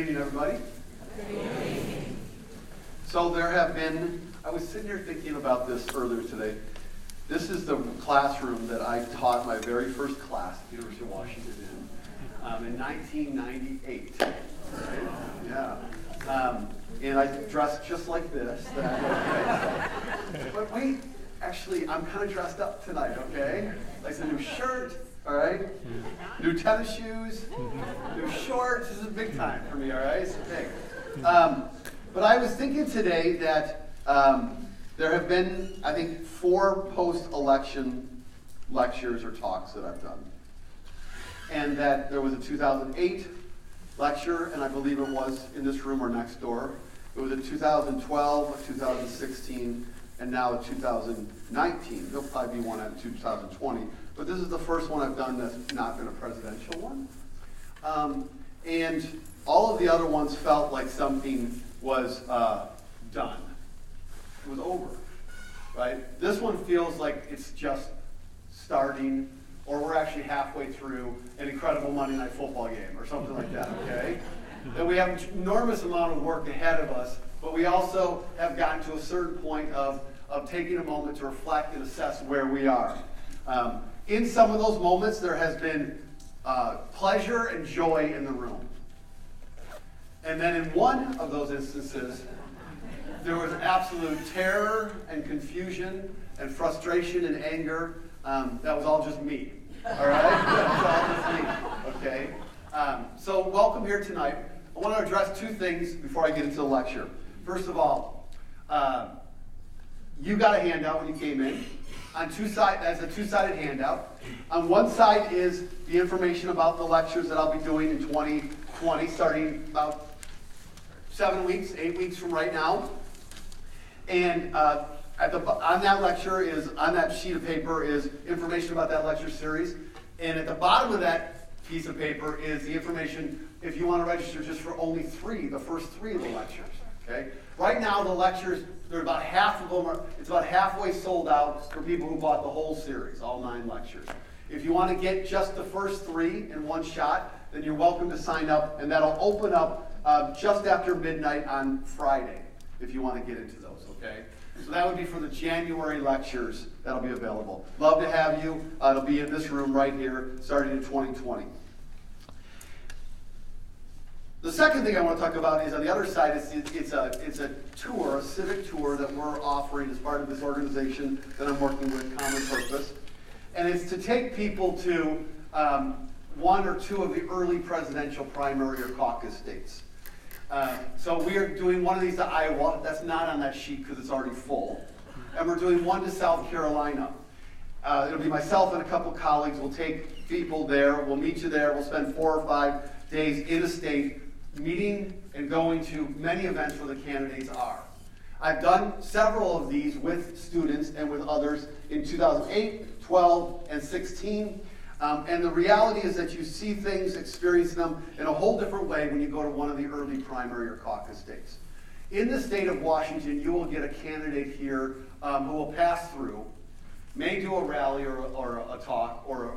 evening, everybody. Good evening. So there have been, I was sitting here thinking about this earlier today. This is the classroom that I taught my very first class at the University of Washington in 1998. Right? Yeah. And I dressed just like this. But wait, actually, I'm kind of dressed up tonight, okay? Like a new shirt, all right? New tennis shoes, new shorts. This is big time for me, all right? It's big. But I was thinking today that there have been, I think, 4 post-election lectures or talks that I've done. And that there was a 2008 lecture, and I believe it was in this room or next door. It was a 2012, a 2016, and now a 2019. There'll probably be one in 2020. But this is the first one I've done that's not been a presidential one. And all of the other ones felt like something was done. It was over, right? This one feels like it's just starting, or we're actually halfway through an incredible Monday Night Football game or something like that, okay? And we have an enormous amount of work ahead of us, but we also have gotten to a certain point of taking a moment to reflect and assess where we are. In some of those moments, there has been pleasure and joy in the room. And then in one of those instances, there was absolute terror and confusion and frustration and anger. That was all just me, all right? That was all just me, okay? So welcome here tonight. I want to address 2 things before I get into the lecture. First of all, you got a handout when you came in. On that's a 2-sided handout. On one side is the information about the lectures that I'll be doing in 2020, starting about 7 weeks, 8 weeks from right now. And on that lecture on that sheet of paper is information about that lecture series. And at the bottom of that piece of paper is the information if you want to register just for only the first 3 of the lectures. Okay? Right now the lectures, they're about half of them it's about halfway sold out for people who bought the whole series, all 9 lectures. If you want to get just the first 3 in one shot, then you're welcome to sign up, and that'll open up just after midnight on Friday if you want to get into those, okay? So that would be for the January lectures that'll be available. Love to have you. It'll be in this room right here starting in 2020. The second thing I want to talk about is on the other side, it's a tour, a civic tour that we're offering as part of this organization that I'm working with, Common Purpose. And it's to take people to 1 or 2 of the early presidential primary or caucus states. So we are doing one of these to Iowa. That's not on that sheet because it's already full. And we're doing one to South Carolina. It'll be myself and a couple colleagues. We'll take people there. We'll meet you there. We'll spend 4 or 5 days in a state meeting and going to many events where the candidates are. I've done several of these with students and with others in 2008, 12, and 16. And the reality is that you see things, experience them in a whole different way when you go to one of the early primary or caucus states. In the state of Washington, you will get a candidate here who will pass through, may do a rally or a talk or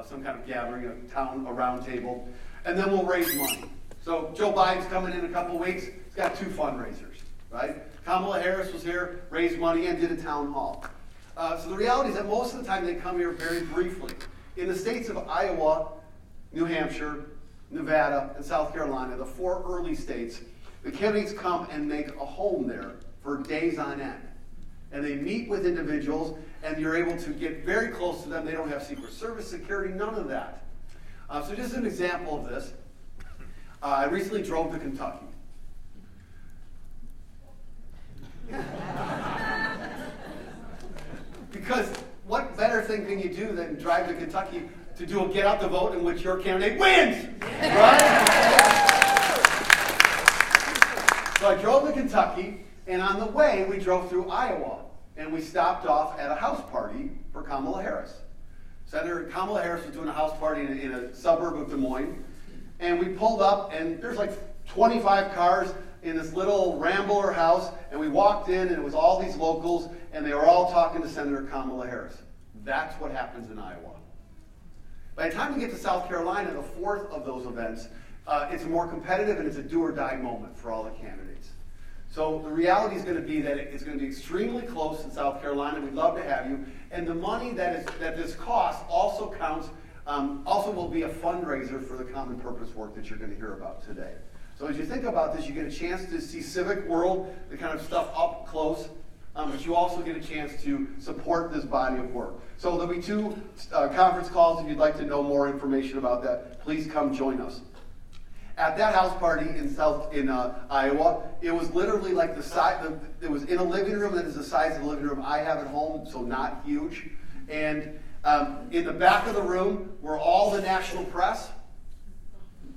some kind of gathering, a round table, and then we'll raise money. So Joe Biden's coming in a couple weeks. He's got 2 fundraisers, right? Kamala Harris was here, raised money, and did a town hall. So the reality is that most of the time they come here very briefly. In the states of Iowa, New Hampshire, Nevada, and South Carolina, the 4 early states, the candidates come and make a home there for days on end. And they meet with individuals, and you're able to get very close to them. They don't have Secret Service security, none of that. So just an example of this. I recently drove to Kentucky. Because what better thing can you do than drive to Kentucky to do a get out the vote in which your candidate wins? Right? So I drove to Kentucky, and on the way we drove through Iowa, and we stopped off at a house party for Kamala Harris. Senator Kamala Harris was doing a house party in a suburb of Des Moines, and we pulled up, and there's like 25 cars in this little rambler house, and we walked in, and it was all these locals, and they were all talking to Senator Kamala Harris. That's what happens in Iowa. By the time we get to South Carolina, the 4th of those events, it's more competitive and it's a do or die moment for all the candidates. So the reality is going to be that it's going to be extremely close in South Carolina. We'd love to have you. And the money that this costs also counts, also will be a fundraiser for the common purpose work that you're going to hear about today. So as you think about this, you get a chance to see civic world, the kind of stuff up close, but you also get a chance to support this body of work. So there'll be 2 conference calls. If you'd like to know more information about that, please come join us. At that house party in Iowa, it was literally like the size. It was in a living room that is the size of the living room I have at home, so not huge. And in the back of the room were all the national press,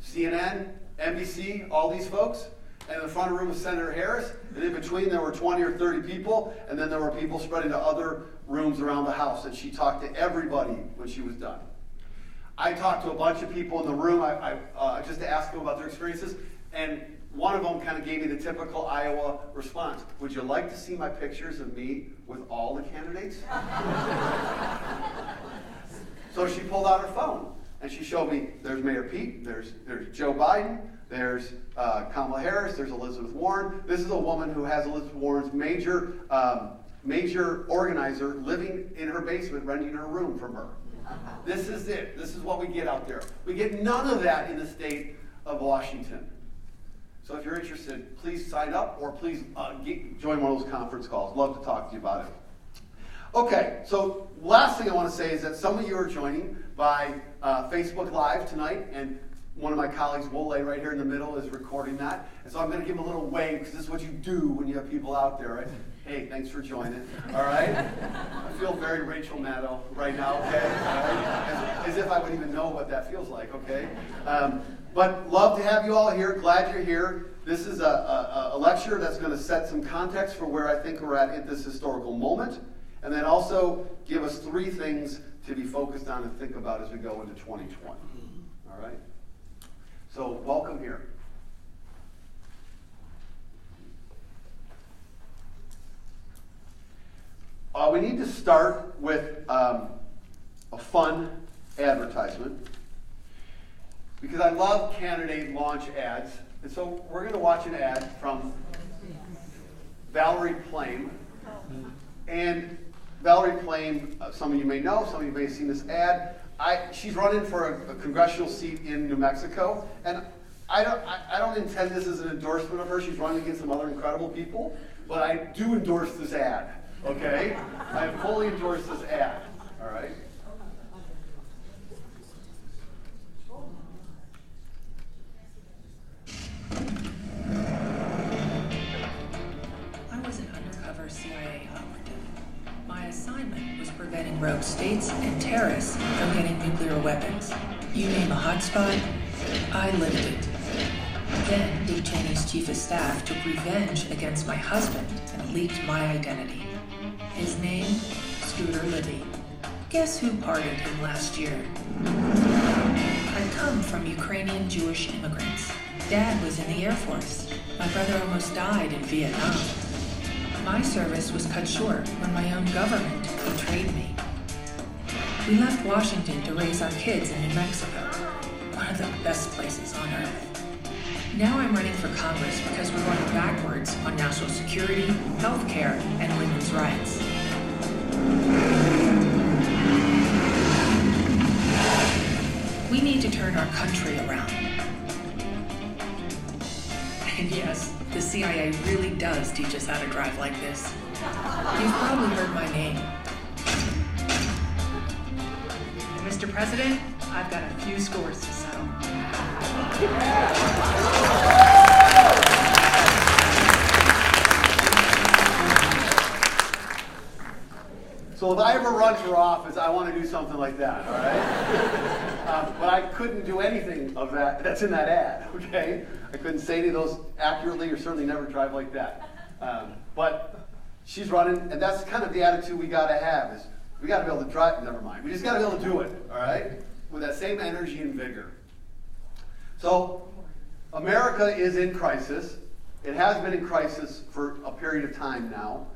CNN, NBC, all these folks. And in the front of the room was Senator Harris. And in between there were 20 or 30 people. And then there were people spread into other rooms around the house. And she talked to everybody when she was done. I talked to a bunch of people in the room just to ask them about their experiences. And one of them kind of gave me the typical Iowa response. Would you like to see my pictures of me with all the candidates? So she pulled out her phone. And she showed me, there's Mayor Pete, there's Joe Biden, there's Kamala Harris, there's Elizabeth Warren. This is a woman who has Elizabeth Warren's major organizer living in her basement, renting her room from her. This is it. This is what we get out there. We get none of that in the state of Washington. So if you're interested, please sign up or please join one of those conference calls. Love to talk to you about it. Okay, so last thing I want to say is that some of you are joining by Facebook Live tonight, and one of my colleagues, Wole, right here in the middle, is recording that. And so I'm going to give him a little wave, because this is what you do when you have people out there, right? Hey, thanks for joining, all right? I feel very Rachel Maddow right now, okay? All right? As if I would even know what that feels like, okay? But love to have you all here. Glad you're here. This is a lecture that's going to set some context for where I think we're at this historical moment, and then also give us 3 things to be focused on and think about as we go into 2020. All right? So welcome here. We need to start with a fun advertisement, because I love candidate launch ads. And so we're going to watch an ad from Valerie Plame. And Valerie Plame, some of you may know, some of you may have seen this ad. She's running for a congressional seat in New Mexico, and I don't intend this as an endorsement of her. She's running against some other incredible people, but I do endorse this ad, okay? I fully endorse this ad, all right? I was an undercover CIA operative. My assignment was preventing rogue states and terrorists from getting nuclear weapons. You name a hotspot, I lived it. Then Dick Cheney's chief of staff took revenge against my husband and leaked my identity. His name, Scooter Libby. Guess who pardoned him last year? I come from Ukrainian Jewish immigrants. Dad was in the Air Force. My brother almost died in Vietnam. My service was cut short when my own government betrayed me. We left Washington to raise our kids in New Mexico, one of the best places on earth. Now I'm running for Congress because we're going backwards on national security, health care, and women's rights. We need to turn our country around. And yes, the CIA really does teach us how to drive like this. You've probably heard my name. And Mr. President, I've got a few scores to settle. So if I ever run for office, I want to do something like that, all right? But I couldn't do anything of that that's in that ad, okay? I couldn't say any of those accurately, or certainly never drive like that. But she's running, and that's kind of the attitude we got to have, is we got to be able to drive, never mind. We just got to be able to do it, all right? With that same energy and vigor. So America is in crisis. It has been in crisis for a period of time now.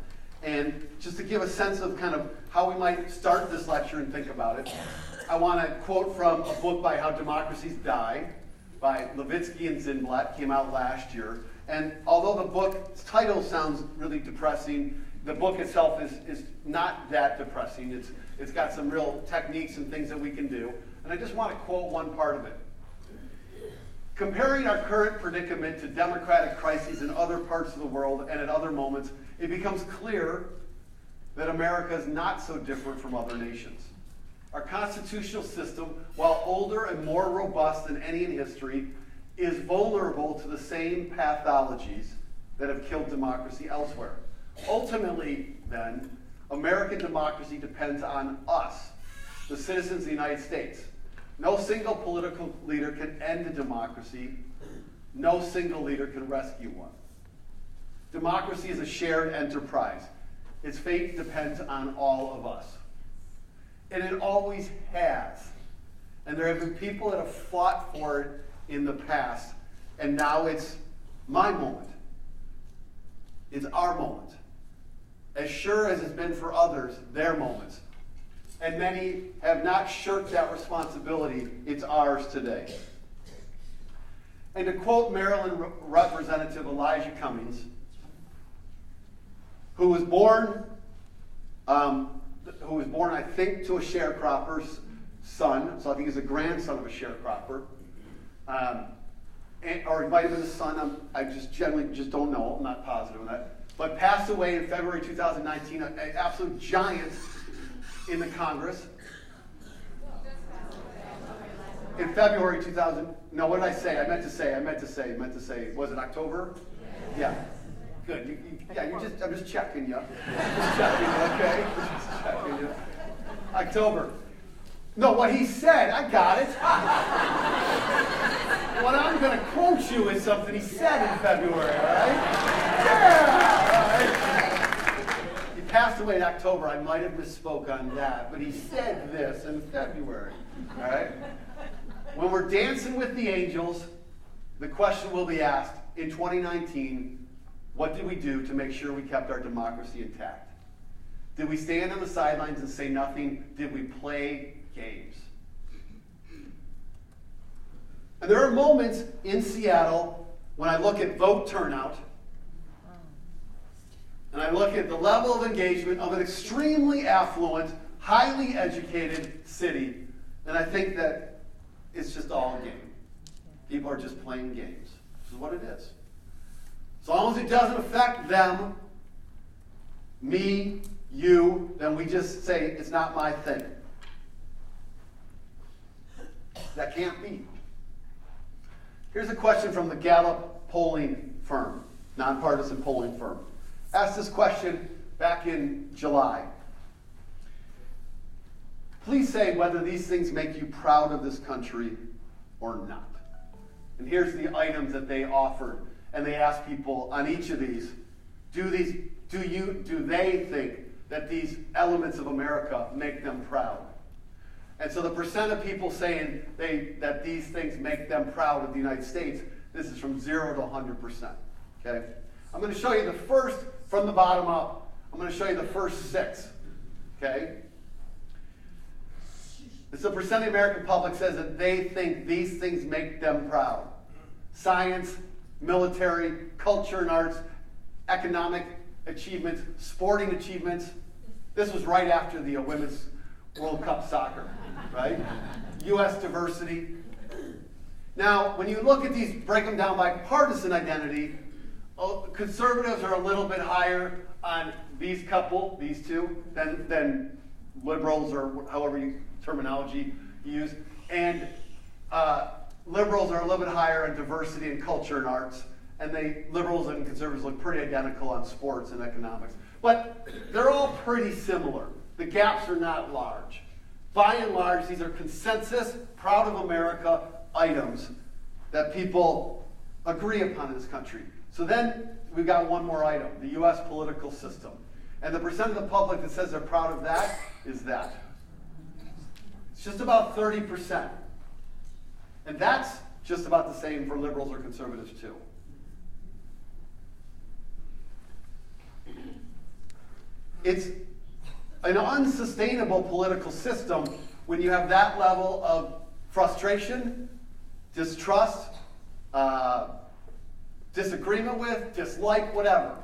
And just to give a sense of kind of how we might start this lecture and think about it, I want to quote from a book by How Democracies Die by Levitsky and Zindblat, came out last year. And although the book's title sounds really depressing, the book itself is not that depressing. It's got some real techniques and things that we can do. And I just want to quote one part of it. Comparing our current predicament to democratic crises in other parts of the world and at other moments, it becomes clear that America is not so different from other nations. Our constitutional system, while older and more robust than any in history, is vulnerable to the same pathologies that have killed democracy elsewhere. Ultimately, then, American democracy depends on us, the citizens of the United States. No single political leader can end a democracy. No single leader can rescue one. Democracy is a shared enterprise. Its fate depends on all of us. And it always has. And there have been people that have fought for it in the past, and now it's my moment. It's our moment. As sure as it's been for others, their moments. And many have not shirked that responsibility. It's ours today. And to quote Maryland Representative Elijah Cummings, who was born, I think, to a sharecropper's son. So I think he's a grandson of a sharecropper. Or he might have been a son. I just generally just don't know. I'm not positive on that. But passed away in February 2019, an absolute giant in the Congress. In February 2000, no, what did I say? I meant to say, was it October? Yeah. Good. I'm just checking you. Just checking you, okay? Just checking you. October. No, what he said, I got it. What I'm going to quote you is something he said in February, all right? Yeah, all right. He passed away in October. I might have misspoke on that, but he said this in February, all right? When we're dancing with the angels, the question will be asked in 2019, what did we do to make sure we kept our democracy intact? Did we stand on the sidelines and say nothing? Did we play games? And there are moments in Seattle when I look at vote turnout and I look at the level of engagement of an extremely affluent, highly educated city, and I think that it's just all a game. People are just playing games. This is what it is. As long as it doesn't affect them, me, you, then we just say, it's not my thing. That can't be. Here's a question from the Gallup polling firm, nonpartisan polling firm. Asked this question back in July. Please say whether these things make you proud of this country or not. And here's the items that they offered. And they asked people on each of these, do they think that these elements of America make them proud? And so the percent of people saying that these things make them proud of the United States, this is from 0 to 100%. Okay? I'm going to show you the first, from the bottom up, I'm going to show you the first 6. Okay? It's the percent of the American public says that they think these things make them proud. Science, military, culture and arts, economic achievements, sporting achievements. This was right after the Women's World Cup soccer, right? U.S. diversity. Now, when you look at these, break them down by partisan identity, conservatives are a little bit higher on these two, than liberals, or however terminology you use. And liberals are a little bit higher on diversity and culture and arts, and liberals and conservatives look pretty identical on sports and economics. But they're all pretty similar. The gaps are not large. By and large, these are consensus, proud of America items that people agree upon in this country. So then we've got one more item, the U.S. political system. And the percent of the public that says they're proud of that is that. It's just about 30%. And that's just about the same for liberals or conservatives too. It's an unsustainable political system when you have that level of frustration, distrust, disagreement with, dislike, whatever.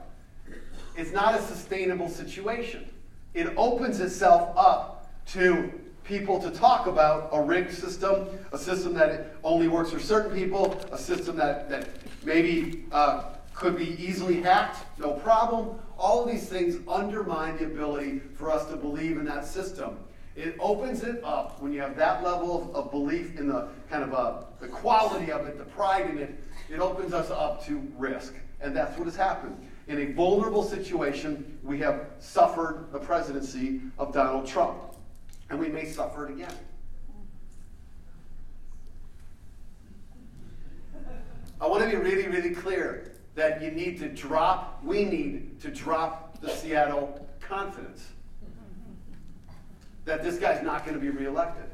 It's not a sustainable situation. It opens itself up to people to talk about a rigged system, a system that only works for certain people, a system that maybe could be easily hacked, no problem. All of these things undermine the ability for us to believe in that system. It opens it up when you have that level of belief in the kind of the quality of it, the pride in it. It opens us up to risk, and that's what has happened. In a vulnerable situation, we have suffered the presidency of Donald Trump, and we may suffer it again. I want to be really, really clear that we need to drop the Seattle confidence that this guy's not going to be reelected.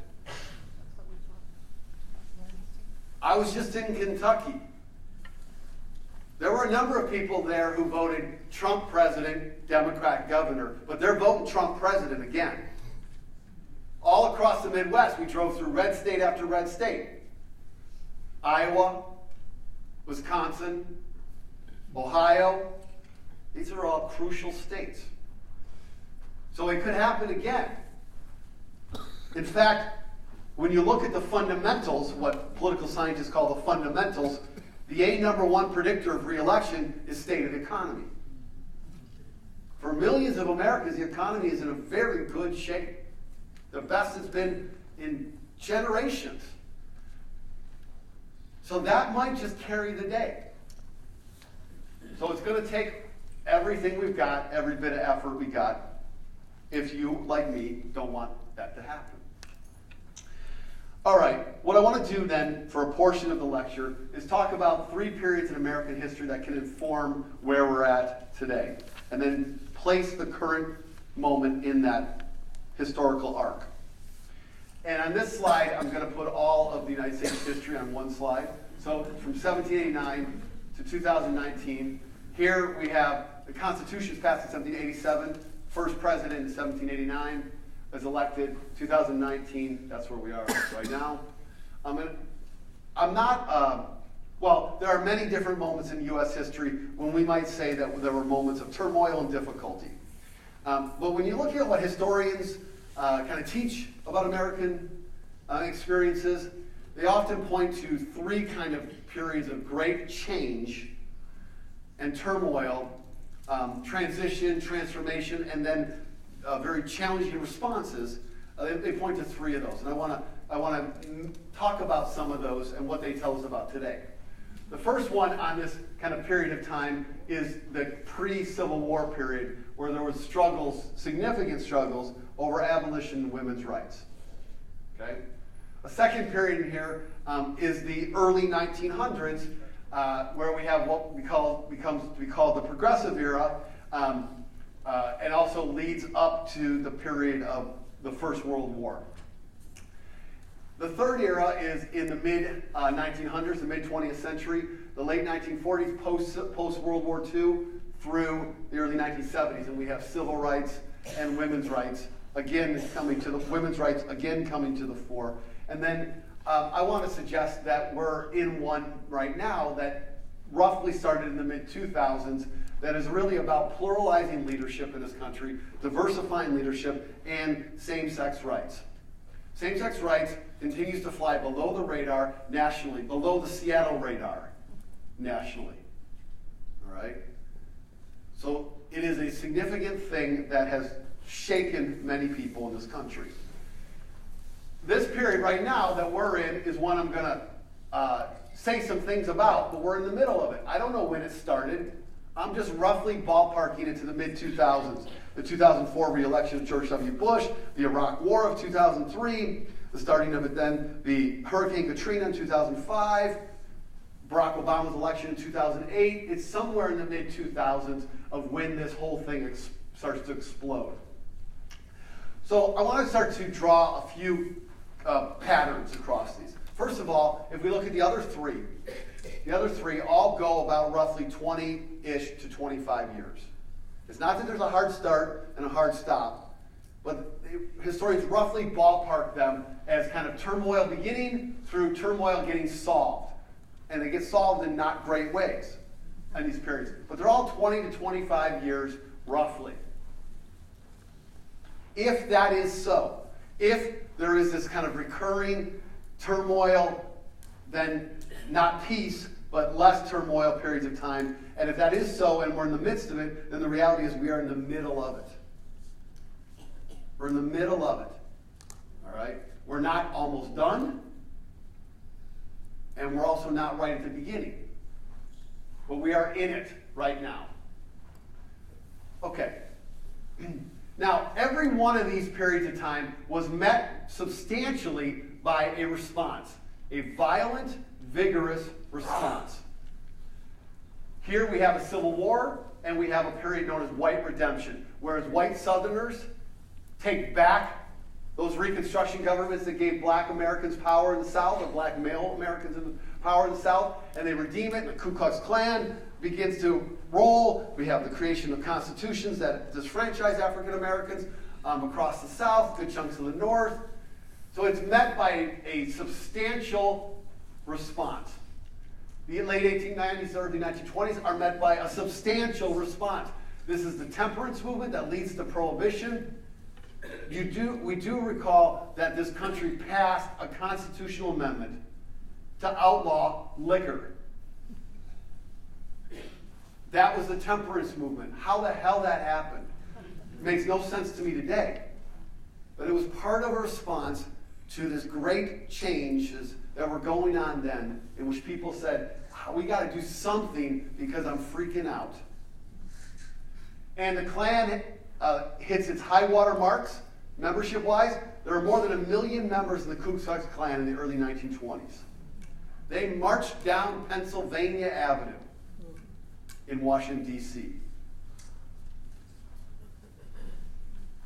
I was just in Kentucky. There were a number of people there who voted Trump president, Democrat governor, but they're voting Trump president again. All across the Midwest, we drove through red state after red state. Iowa, Wisconsin, Ohio, these are all crucial states. So it could happen again. In fact, when you look at the fundamentals, what political scientists call the fundamentals, the number one predictor of re-election is state of the economy. For millions of Americans, the economy is in a very good shape. The best it's been in generations. So that might just carry the day. So it's going to take everything we've got, every bit of effort we got, if you, like me, don't want that to happen. All right, what I want to do then for a portion of the lecture is talk about 3 periods in American history that can inform where we're at today, and then place the current moment in that historical arc. And on this slide, I'm going to put all of the United States history on one slide. So from 1789 to 2019, here we have the Constitution passed in 1787, first president in 1789. Was elected 2019. That's where we are right now. Well, there are many different moments in U.S. history when we might say that there were moments of turmoil and difficulty. But when you look at what historians kind of teach about American experiences, they often point to 3 kind of periods of great change and turmoil, transition, transformation, and then very challenging responses. They point to 3 of those, and I want to talk about some of those and what they tell us about today. The first one on this kind of period of time is the pre-Civil War period, where there was struggles, significant struggles, over abolition and women's rights. Okay. A second period in here is the early 1900s, where we have what becomes to be called the Progressive Era. And also leads up to the period of the First World War. The third era is in the mid-1900s, the mid-20th century, the late 1940s, post-World War II, through the early 1970s, and we have civil rights and women's rights again coming to the fore. And then I want to suggest that we're in one right now that roughly started in the mid-2000s, that is really about pluralizing leadership in this country, diversifying leadership, and same-sex rights. Same-sex rights continues to fly below the radar nationally, below the Seattle radar nationally. All right? So it is a significant thing that has shaken many people in this country. This period right now that we're in is one I'm going to say some things about, but we're in the middle of it. I don't know when it started. I'm just roughly ballparking it to the mid-2000s. The 2004 re-election of George W. Bush, the Iraq War of 2003, the starting of it then, the Hurricane Katrina in 2005, Barack Obama's election in 2008. It's somewhere in the mid-2000s of when this whole thing starts to explode. So I want to start to draw a few patterns across these. First of all, if we look at the other 3 all go about roughly 20-ish to 25 years. It's not that there's a hard start and a hard stop, but historians roughly ballpark them as kind of turmoil beginning through turmoil getting solved. And they get solved in not great ways in these periods. But they're all 20 to 25 years roughly. If that is so, if there is this kind of recurring turmoil, then not peace, but less turmoil periods of time, and if that is so and we're in the midst of it, then the reality is we are in the middle of it. We're in the middle of it. All right? We're not almost done, and we're also not right at the beginning. But we are in it right now. Okay. Now, every one of these periods of time was met substantially by a response, a violent, vigorous response. Here we have a civil war, and we have a period known as white redemption, whereas white Southerners take back those Reconstruction governments that gave black Americans power in the South, or black male Americans in power in the South, and they redeem it, and the Ku Klux Klan begins to roll. We have the creation of constitutions that disfranchise African Americans across the South, good chunks of the North. So it's met by a substantial response. The late 1890s, early 1920s are met by a substantial response. This is the Temperance Movement that leads to Prohibition. We do recall that this country passed a constitutional amendment to outlaw liquor. That was the Temperance Movement. How the hell that happened? It makes no sense to me today. But it was part of a response to this great changes that were going on then, in which people said, we got to do something because I'm freaking out. And the Klan hits its high water marks, membership-wise. There are more than 1 million members of the Ku Klux Klan in the early 1920s. They marched down Pennsylvania Avenue in Washington, D.C.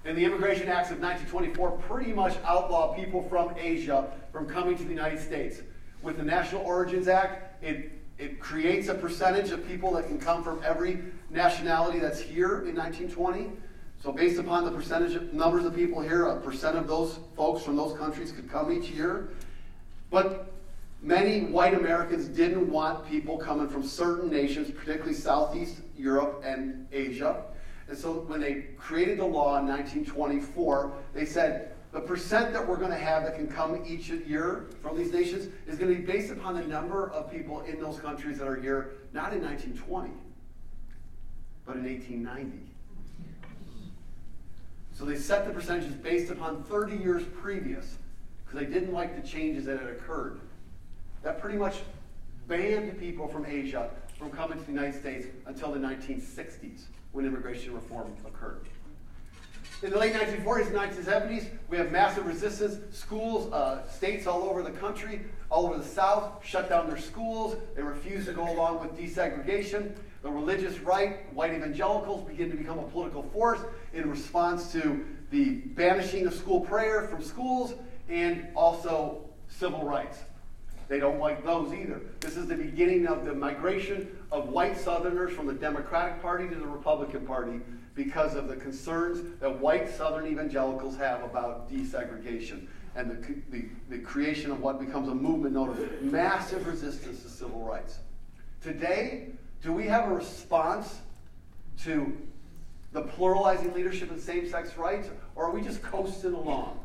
And the Immigration Acts of 1924 pretty much outlaw people from Asia from coming to the United States. With the National Origins Act, it creates a percentage of people that can come from every nationality that's here in 1920. So based upon the percentage of numbers of people here, 1% of those folks from those countries could come each year. But many white Americans didn't want people coming from certain nations, particularly Southeast Europe and Asia. And so when they created the law in 1924, they said the percent that we're going to have that can come each year from these nations is going to be based upon the number of people in those countries that are here, not in 1920, but in 1890. So they set the percentages based upon 30 years previous, because they didn't like the changes that had occurred. That pretty much banned people from Asia from coming to the United States until the 1960s, when immigration reform occurred. In the late 1940s and 1970s, we have massive resistance. Schools, states all over the country, all over the South, shut down their schools. They refuse to go along with desegregation. The religious right, white evangelicals, begin to become a political force in response to the banishing of school prayer from schools and also civil rights. They don't like those either. This is the beginning of the migration of white Southerners from the Democratic Party to the Republican Party because of the concerns that white Southern evangelicals have about desegregation and the creation of what becomes a movement known as massive resistance to civil rights. Today, do we have a response to the pluralizing leadership and same-sex rights, or are we just coasting along?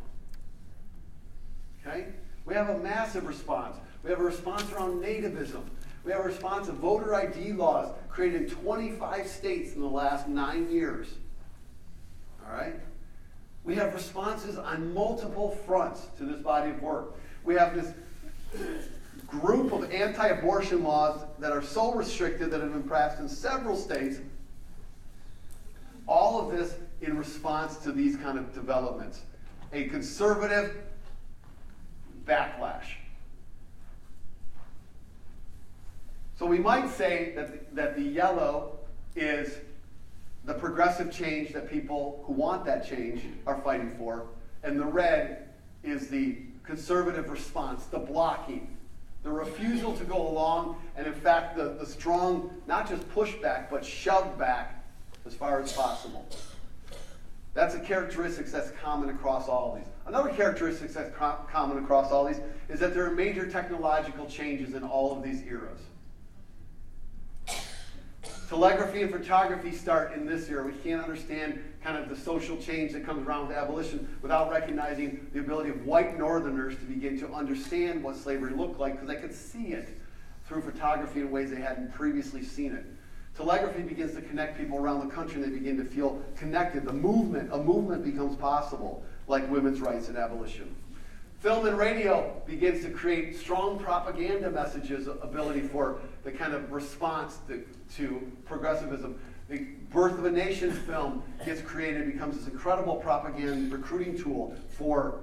Okay? We have a massive response. We have a response around nativism. We have a response of voter ID laws created in 25 states in the last 9 years. All right? We have responses on multiple fronts to this body of work. We have this group of anti-abortion laws that are so restricted that have been passed in several states. All of this in response to these kind of developments. A conservative backlash. So we might say that the yellow is the progressive change that people who want that change are fighting for, and the red is the conservative response, the blocking, the refusal to go along, and in fact the strong, not just pushback, but shove back as far as possible. That's a characteristic that's common across all of these. Another characteristic that's common across all these is that there are major technological changes in all of these eras. Telegraphy and photography start in this era. We can't understand kind of the social change that comes around with abolition without recognizing the ability of white Northerners to begin to understand what slavery looked like, because they could see it through photography in ways they hadn't previously seen it. Telegraphy begins to connect people around the country, and they begin to feel connected. A movement becomes possible, like women's rights and abolition. Film and radio begins to create strong propaganda messages, ability for the kind of response to progressivism. The Birth of a Nation film gets created, becomes this incredible propaganda recruiting tool for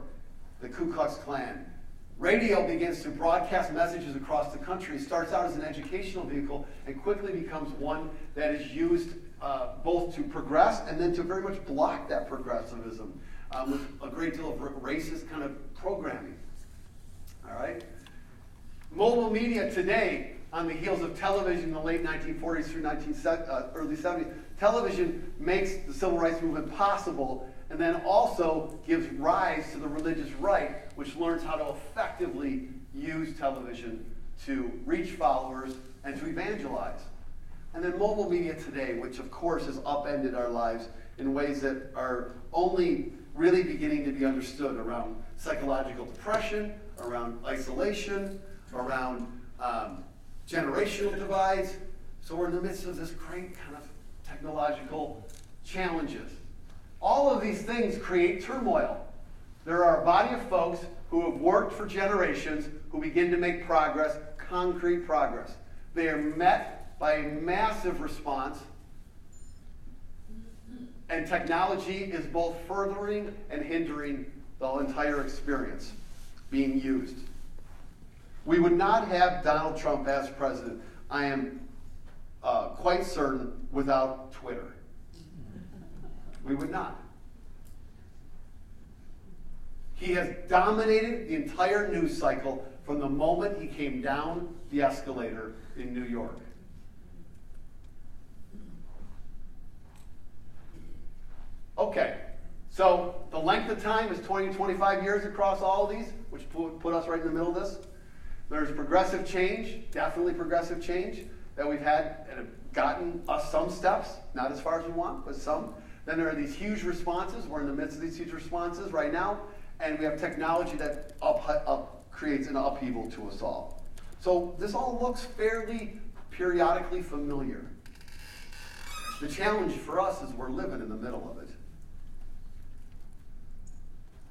the Ku Klux Klan. Radio begins to broadcast messages across the country. It starts out as an educational vehicle and quickly becomes one that is used both to progress and then to very much block that progressivism with a great deal of racist kind of programming. All right? Mobile media today, on the heels of television in the late 1940s through early 70s, television makes the civil rights movement possible, and then also gives rise to the religious right, which learns how to effectively use television to reach followers and to evangelize. And then mobile media today, which of course has upended our lives in ways that are only really beginning to be understood, around psychological depression, around isolation, around generational divides. So we're in the midst of this great kind of technological challenges. All of these things create turmoil. There are a body of folks who have worked for generations who begin to make progress, concrete progress. They are met by a massive response, and technology is both furthering and hindering the entire experience being used. We would not have Donald Trump as president, I am quite certain, without Twitter. We would not. He has dominated the entire news cycle from the moment he came down the escalator in New York. Okay, so the length of time is 20 to 25 years across all of these, which put us right in the middle of this. There's progressive change, definitely progressive change, that we've had and have gotten us some steps, not as far as we want, but some. Then there are these huge responses. We're in the midst of these huge responses right now, and we have technology that creates an upheaval to us all. So this all looks fairly periodically familiar. The challenge for us is we're living in the middle of it.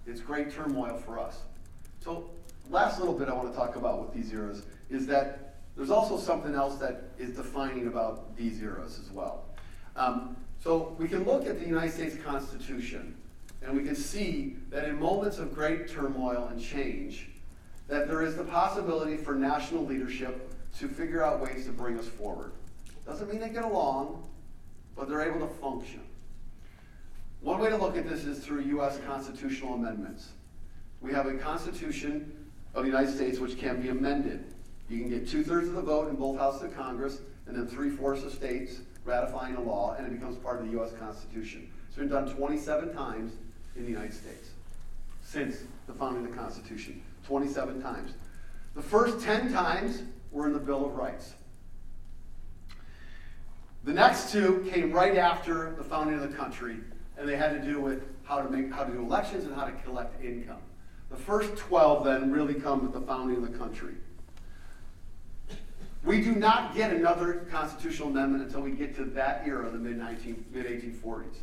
It's great turmoil for us. So last little bit I want to talk about with these eras is that there's also something else that is defining about these eras as well. So we can look at the United States Constitution, and we can see that in moments of great turmoil and change, that there is the possibility for national leadership to figure out ways to bring us forward. Doesn't mean they get along, but they're able to function. One way to look at this is through U.S. constitutional amendments. We have a Constitution of the United States which can be amended. You can get 2/3 of the vote in both houses of Congress, and then 3/4 of states ratifying a law, and it becomes part of the U.S. Constitution. It's been done 27 times in the United States since the founding of the Constitution. 27 times. The first 10 times were in the Bill of Rights. The next two came right after the founding of the country, and they had to do with how to do elections and how to collect income. The first 12 then really come with the founding of the country. We do not get another constitutional amendment until we get to that era, the mid-1840s.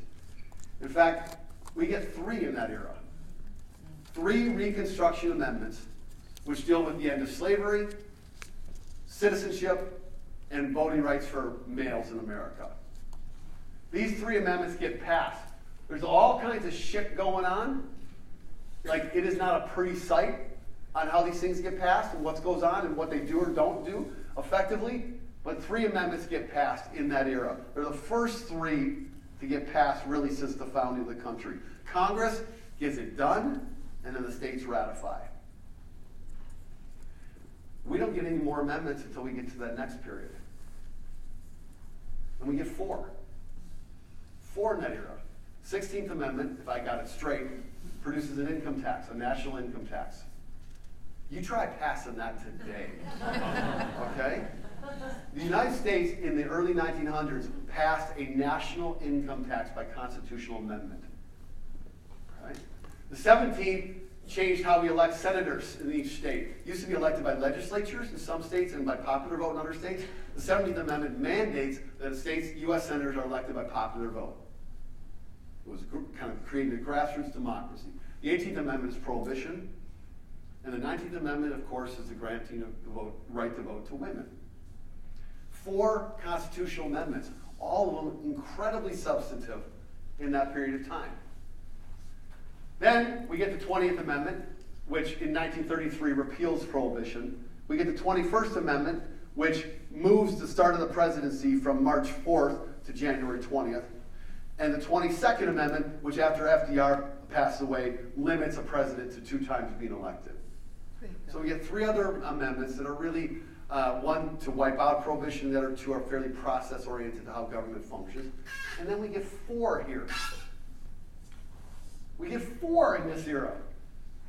In fact, we get 3 in that era. 3 Reconstruction amendments, which deal with the end of slavery, citizenship, and voting rights for males in America. These 3 amendments get passed. There's all kinds of shit going on. Like, it is not a pretty sight on how these things get passed and what goes on and what they do or don't do effectively, but 3 amendments get passed in that era. They're the first 3 to get passed really since the founding of the country. Congress gets it done, and then the states ratify. We don't get any more amendments until we get to that next period. And we get 4. 4 in that era. 16th Amendment, if I got it straight, produces an income tax, a national income tax. You try passing that today, okay? The United States in the early 1900s passed a national income tax by constitutional amendment. Right? The 17th changed how we elect senators in each state. It used to be elected by legislatures in some states and by popular vote in other states. The 17th Amendment mandates that states, U.S. senators are elected by popular vote. It was kind of creating a grassroots democracy. The 18th Amendment is Prohibition. And the 19th Amendment, of course, is the granting of the right to vote to women. 4 constitutional amendments, all of them incredibly substantive in that period of time. Then we get the 20th Amendment, which in 1933 repeals Prohibition. We get the 21st Amendment, which moves the start of the presidency from March 4th to January 20th. And the 22nd Amendment, which after FDR passed away, limits a president to 2 times being elected. So we get 3 other amendments that are really, one to wipe out Prohibition, the other 2 are fairly process-oriented to how government functions. And then we get 4 here. We get 4 in this era.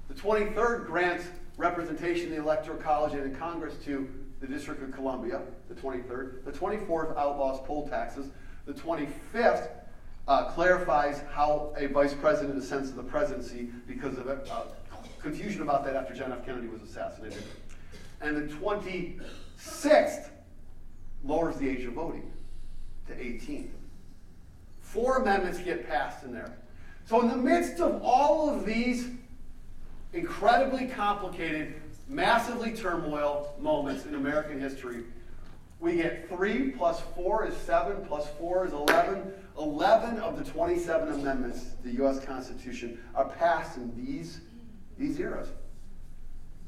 The 23rd grants representation in the Electoral College and in Congress to the District of Columbia, the 23rd. The 24th outlaws poll taxes. The 25th clarifies how a vice president ascends to the presidency because of confusion about that after John F. Kennedy was assassinated. And the 26th lowers the age of voting to 18. 4 amendments get passed in there. So in the midst of all of these incredibly complicated, massively turmoil moments in American history, we get 3 plus 4 is 7 plus 4 is 11. 11 of the 27 amendments to the U.S. Constitution are passed in these eras.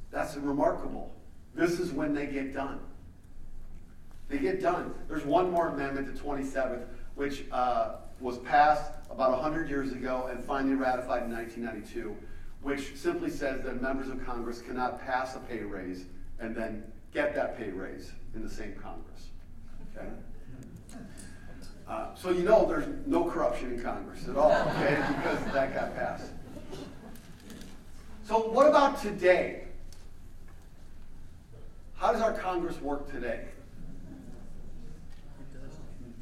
That's remarkable. This is when they get done. They get done. There's one more amendment, the 27th, which was passed about 100 years ago and finally ratified in 1992, which simply says that members of Congress cannot pass a pay raise and then get that pay raise in the same Congress. Okay? So you know there's no corruption in Congress at all, okay, because that got passed. So what about today? How does our Congress work today?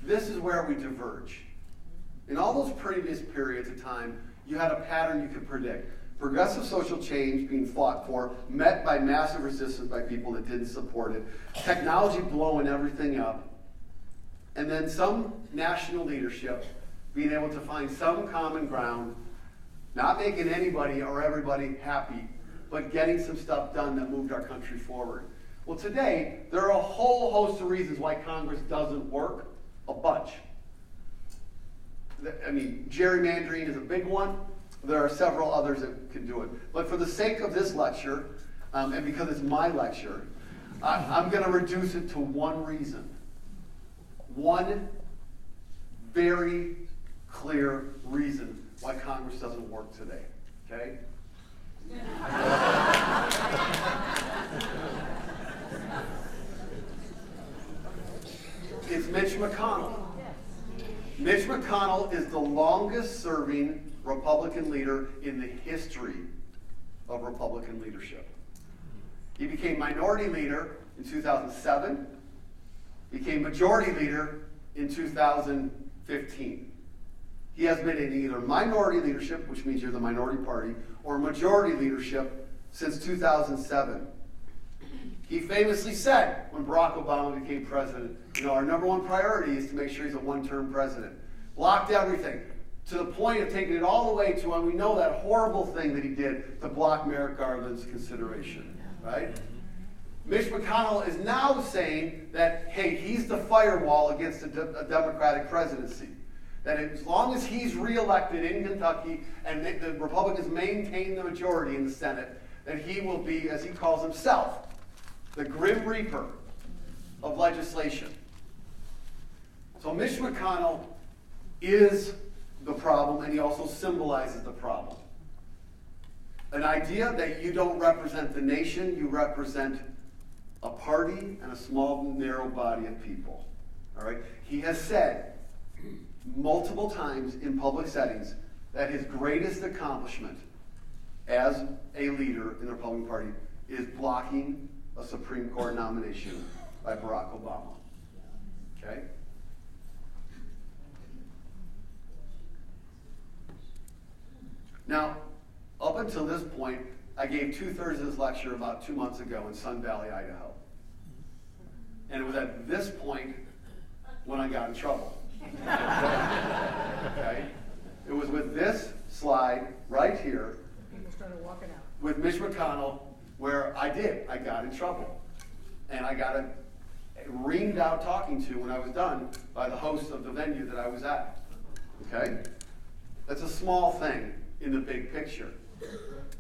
This is where we diverge. In all those previous periods of time, you had a pattern you could predict. Progressive social change being fought for, met by massive resistance by people that didn't support it. Technology blowing everything up. And then some national leadership being able to find some common ground, not making anybody or everybody happy, but getting some stuff done that moved our country forward. Well, today, there are a whole host of reasons why Congress doesn't work. A bunch. I mean, gerrymandering is a big one. There are several others that can do it. But for the sake of this lecture, and because it's my lecture, I'm going to reduce it to one reason. One very clear reason why Congress doesn't work today. Okay? It's Mitch McConnell. Mitch McConnell is the longest-serving Republican leader in the history of Republican leadership. He became minority leader in 2007, became majority leader in 2015. He has been in either minority leadership, which means you're the minority party, or majority leadership since 2007. He famously said when Barack Obama became president, you know, our #1 priority is to make sure he's a one-term president. Blocked everything, to the point of taking it all the way to when we know that horrible thing that he did to block Merrick Garland's consideration, right? Mitch McConnell is now saying that, hey, he's the firewall against a Democratic presidency. That as long as he's reelected in Kentucky and the Republicans maintain the majority in the Senate, that he will be, as he calls himself, the Grim Reaper of legislation. So Mitch McConnell is the problem, and he also symbolizes the problem. An idea that you don't represent the nation, you represent a party and a small, narrow body of people. All right? He has said multiple times in public settings that his greatest accomplishment as a leader in the Republican Party is blocking a Supreme Court nomination by Barack Obama. Okay? Now, up until this point, I gave 2/3 of this lecture about 2 months ago in Sun Valley, Idaho. And it was at this point when I got in trouble. Okay? It was with this slide right here, People started walking out. with Mitch MCConnell, where I got in trouble. And I got reamed out talking to when I was done by the host of the venue that I was at. Okay? That's a small thing in the big picture.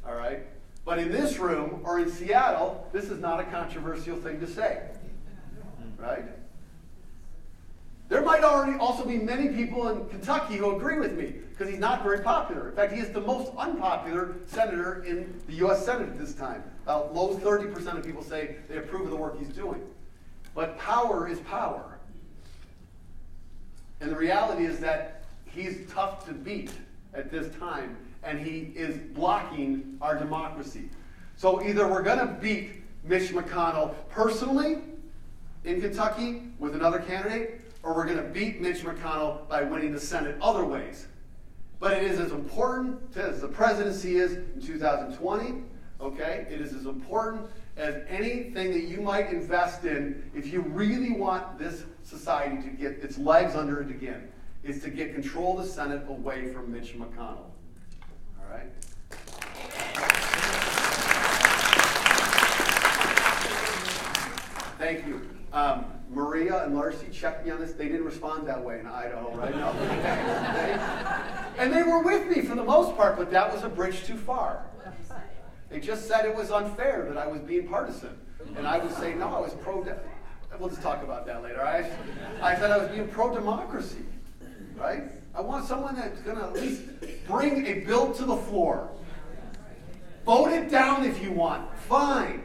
All right? But in this room, or in Seattle, this is not a controversial thing to say. Right? There might already also be many people in Kentucky who agree with me, because he's not very popular. In fact, he is the most unpopular senator in the U.S. Senate at this time. About low 30% of people say they approve of the work he's doing. But power is power. And the reality is that he's tough to beat at this time, and he is blocking our democracy. So either we're going to beat Mitch MCConnell personally in Kentucky with another candidate, or we're going to beat Mitch MCConnell by winning the Senate other ways. But it is as important as the presidency is in 2020, okay? It is as important as anything that you might invest in if you really want this society to get its legs under it again, is to get control of the Senate away from Mitch MCConnell. All right? Thank you. Maria and Larcy checked me on this. They didn't respond that way in Idaho, right? No. And they were with me for the most part, but that was a bridge too far. They just said it was unfair that I was being partisan. And I would say, no, I was we'll just talk about that later. I said I was being pro-democracy, right? I want someone that's going to at least bring a bill to the floor. Vote it down if you want. Fine.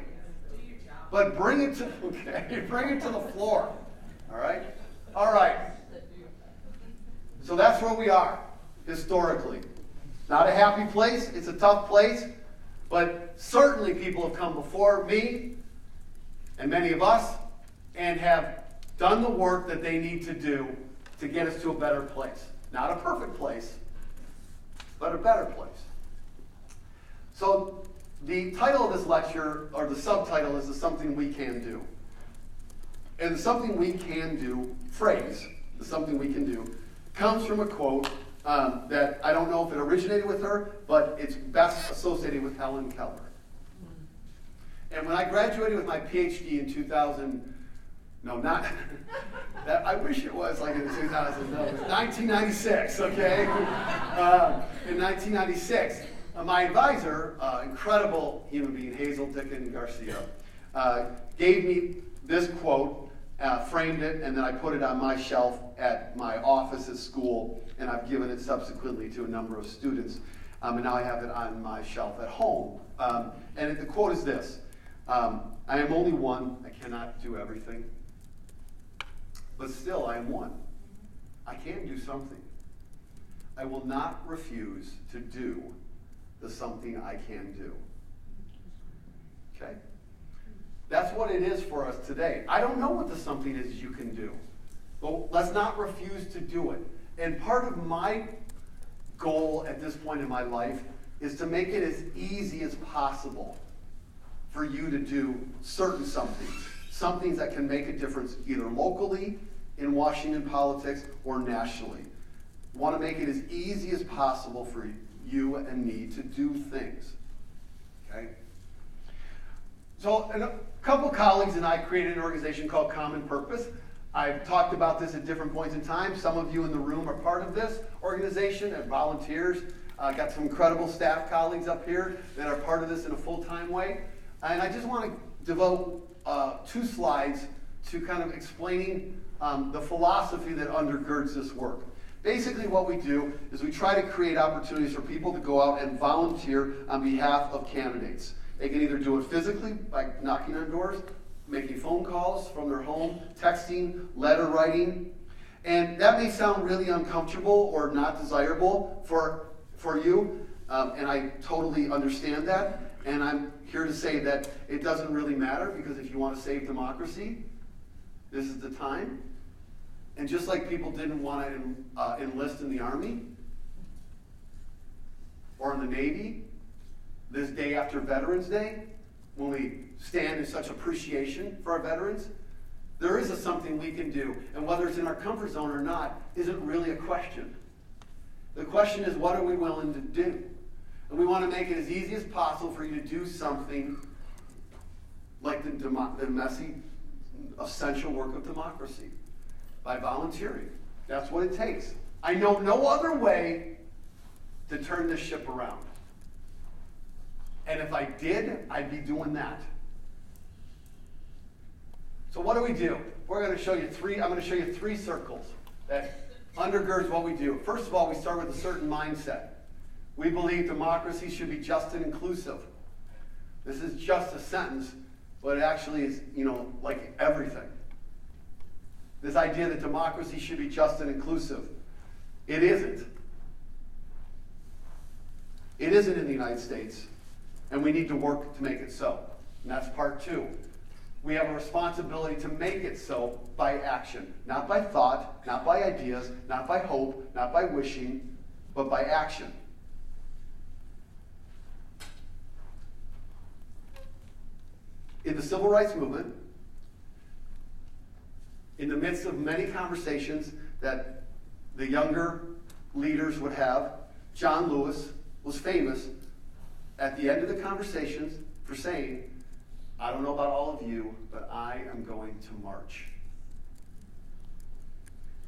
But bring it to the floor. All right? All right. So that's where we are, historically. Not a happy place. It's a tough place. But certainly people have come before me and many of us and have done the work that they need to do to get us to a better place. Not a perfect place, but a better place. So the title of this lecture, or the subtitle, is the Something We Can Do. And the Something We Can Do phrase, the Something We Can Do, comes from a quote that I don't know if it originated with her, but it's best associated with Helen Keller. And when I graduated with my PhD in 2000, no, not, that, I wish it was like in 2000, no, it was 1996, okay? In 1996. My advisor, incredible human being, Hazel Dickin Garcia, gave me this quote, framed it, and then I put it on my shelf at my office at school, and I've given it subsequently to a number of students, and now I have it on my shelf at home. And the quote is this: I am only one, I cannot do everything, but still I am one. I can do something. I will not refuse to do the something I can do. Okay? That's what it is for us today. I don't know what the something is you can do, but let's not refuse to do it. And part of my goal at this point in my life is to make it as easy as possible for you to do certain somethings that can make a difference either locally in Washington politics or nationally. I want to make it as easy as possible for you and me to do things. Okay? So a couple colleagues and I created an organization called Common Purpose. I've talked about this at different points in time. Some of you in the room are part of this organization and volunteers. Got some incredible staff colleagues up here that are part of this in a full-time way. And I just want to devote 2 slides to kind of explaining the philosophy that undergirds this work. Basically what we do is we try to create opportunities for people to go out and volunteer on behalf of candidates. They can either do it physically by knocking on doors, making phone calls from their home, texting, letter writing. And that may sound really uncomfortable or not desirable for you, and I totally understand that. And I'm here to say that it doesn't really matter, because if you want to save democracy, this is the time. And just like people didn't want to enlist in the Army or in the Navy, this day after Veterans Day, when we stand in such appreciation for our veterans, there is something we can do. And whether it's in our comfort zone or not isn't really a question. The question is, what are we willing to do? And we want to make it as easy as possible for you to do something like the messy, essential work of democracy by volunteering. That's what it takes. I know no other way to turn this ship around. And if I did, I'd be doing that. So what do we do? We're going to show you I'm going to show you three circles that undergirds what we do. First of all, we start with a certain mindset. We believe democracy should be just and inclusive. This is just a sentence, but it actually is, like everything. This idea that democracy should be just and inclusive. It isn't. It isn't in the United States, and we need to work to make it so. And that's part two. We have a responsibility to make it so by action. Not by thought, not by ideas, not by hope, not by wishing, but by action. In the Civil Rights Movement, in the midst of many conversations that the younger leaders would have, John Lewis was famous at the end of the conversations for saying, I don't know about all of you, but I am going to march.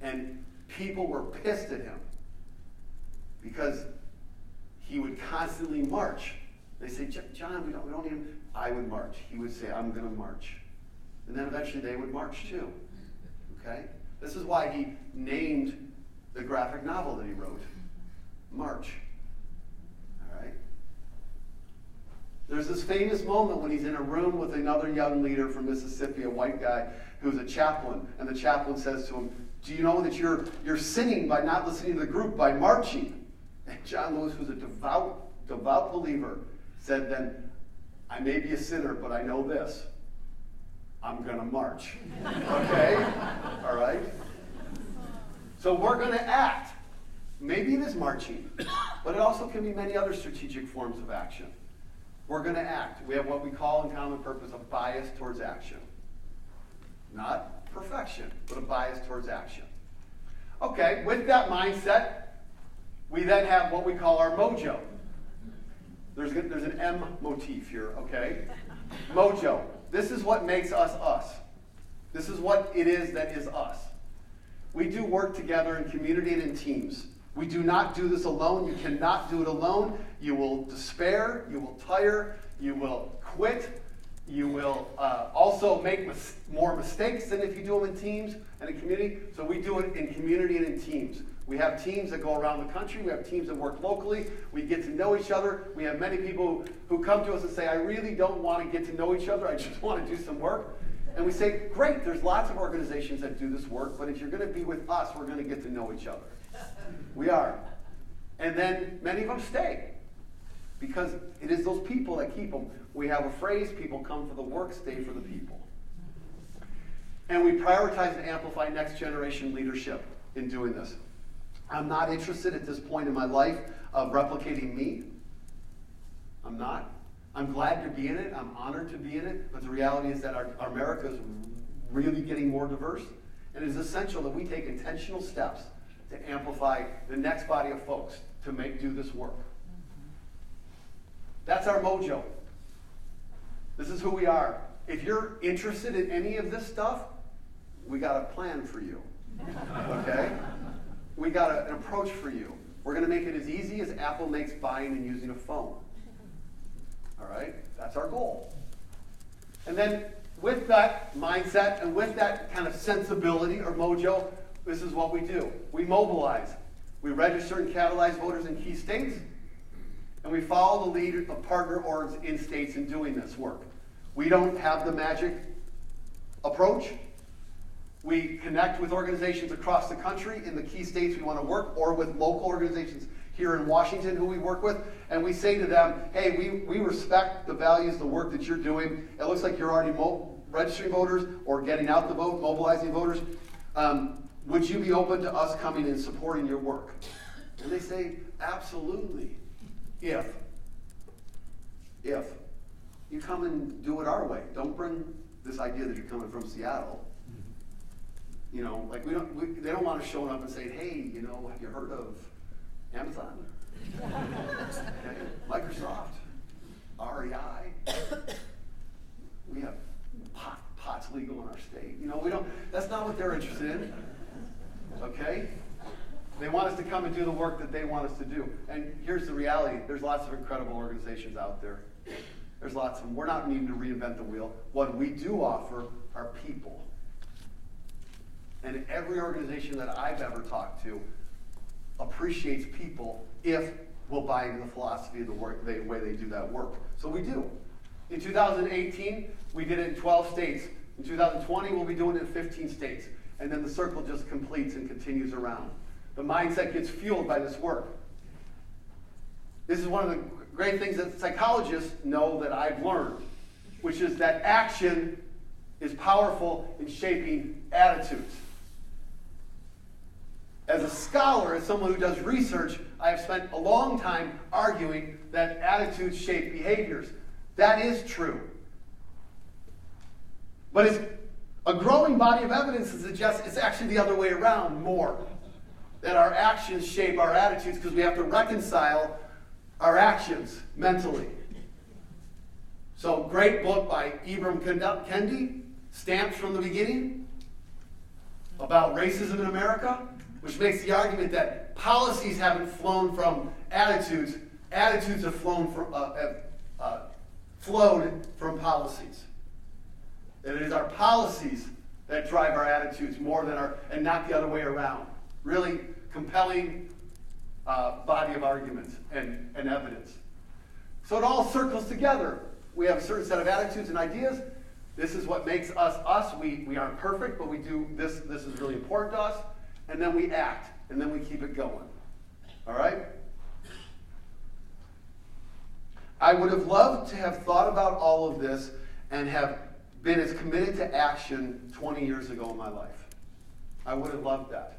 And people were pissed at him because he would constantly march. They say, John, we don't need him. I would march. He would say, I'm going to march. And then eventually they would march too. Okay? This is why he named the graphic novel that he wrote, March. All right? There's this famous moment when he's in a room with another young leader from Mississippi, a white guy who's a chaplain, and the chaplain says to him, do you know that you're sinning by not listening to the group, by marching? And John Lewis, who's a devout believer, said then, I may be a sinner, but I know this. I'm going to march. Okay? All right? So we're going to act. Maybe it is marching, but it also can be many other strategic forms of action. We're going to act. We have what we call in Common Purpose a bias towards action. Not perfection, but a bias towards action. Okay, with that mindset, we then have what we call our mojo. There's an M motif here, okay? Mojo. This is what makes us us. This is what it is that is us. We do work together in community and in teams. We do not do this alone. You cannot do it alone. You will despair. You will tire. You will quit. You will also make more mistakes than if you do them in teams and in community. So we do it in community and in teams. We have teams that go around the country. We have teams that work locally. We get to know each other. We have many people who come to us and say, I really don't want to get to know each other. I just want to do some work. And we say, great, there's lots of organizations that do this work, but if you're going to be with us, we're going to get to know each other. We are. And then many of them stay, because it is those people that keep them. We have a phrase, people come for the work, stay for the people. And we prioritize and amplify next generation leadership in doing this. I'm not interested at this point in my life of replicating me. I'm not. I'm glad to be in it. I'm honored to be in it. But the reality is that our America is really getting more diverse. And it is essential that we take intentional steps to amplify the next body of folks to do this work. That's our mojo. This is who we are. If you're interested in any of this stuff, we got a plan for you. Okay? We got an approach for you. We're going to make it as easy as Apple makes buying and using a phone. All right? That's our goal. And then with that mindset and with that kind of sensibility or mojo, this is what we do. We mobilize. We register and catalyze voters in key states, and we follow the lead of partner orgs in states in doing this work. We don't have the magic approach. We connect with organizations across the country in the key states we want to work, or with local organizations here in Washington who we work with, and we say to them, hey, we respect the values, the work that you're doing. It looks like you're already registering voters or getting out the vote, mobilizing voters. Would you be open to us coming and supporting your work? And they say, absolutely, if you come and do it our way. Don't bring this idea that you're coming from Seattle. You know, like they don't want us showing up and saying, hey, you know, have you heard of Amazon? Okay. Microsoft, REI. We have pot's legal in our state. You know, that's not what they're interested in. Okay? They want us to come and do the work that they want us to do. And here's the reality. There's lots of incredible organizations out there. There's lots of them. We're not needing to reinvent the wheel. What we do offer are people. And every organization that I've ever talked to appreciates people if we'll buy into the philosophy of the work, the way they do that work. So we do. In 2018, we did it in 12 states. In 2020, we'll be doing it in 15 states. And then the circle just completes and continues around. The mindset gets fueled by this work. This is one of the great things that psychologists know that I've learned, which is that action is powerful in shaping attitudes. As a scholar, as someone who does research, I have spent a long time arguing that attitudes shape behaviors. That is true. But it's a growing body of evidence that suggests it's actually the other way around more. That our actions shape our attitudes because we have to reconcile our actions mentally. So, great book by Ibram Kendi, Stamps from the Beginning, about racism in America, which makes the argument that policies haven't flown from attitudes, attitudes have flowed from policies. That it is our policies that drive our attitudes more than and not the other way around. Really compelling body of arguments and evidence. So it all circles together. We have a certain set of attitudes and ideas. This is what makes us us. We aren't perfect, but we do this. This is really important to us. And then we act, and then we keep it going. All right? I would have loved to have thought about all of this and have been as committed to action 20 years ago in my life. I would have loved that.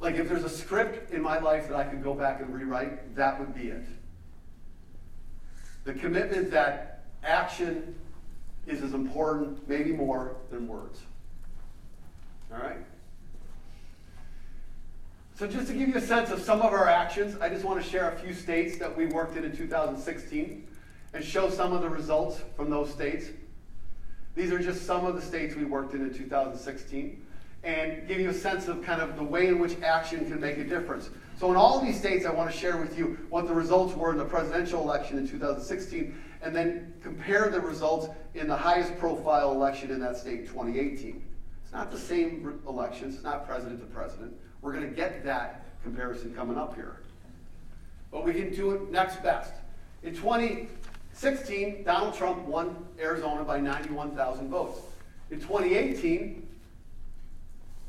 Like if there's a script in my life that I could go back and rewrite, that would be it. The commitment that action is as important, maybe more, than words. All right? So just to give you a sense of some of our actions, I just want to share a few states that we worked in 2016 and show some of the results from those states. These are just some of the states we worked in 2016 and give you a sense of kind of the way in which action can make a difference. So in all of these states, I want to share with you what the results were in the presidential election in 2016 and then compare the results in the highest profile election in that state in 2018. It's not the same elections. It's not president to president. We're going to get that comparison coming up here. But we can do it next best. In 2016, Donald Trump won Arizona by 91,000 votes. In 2018,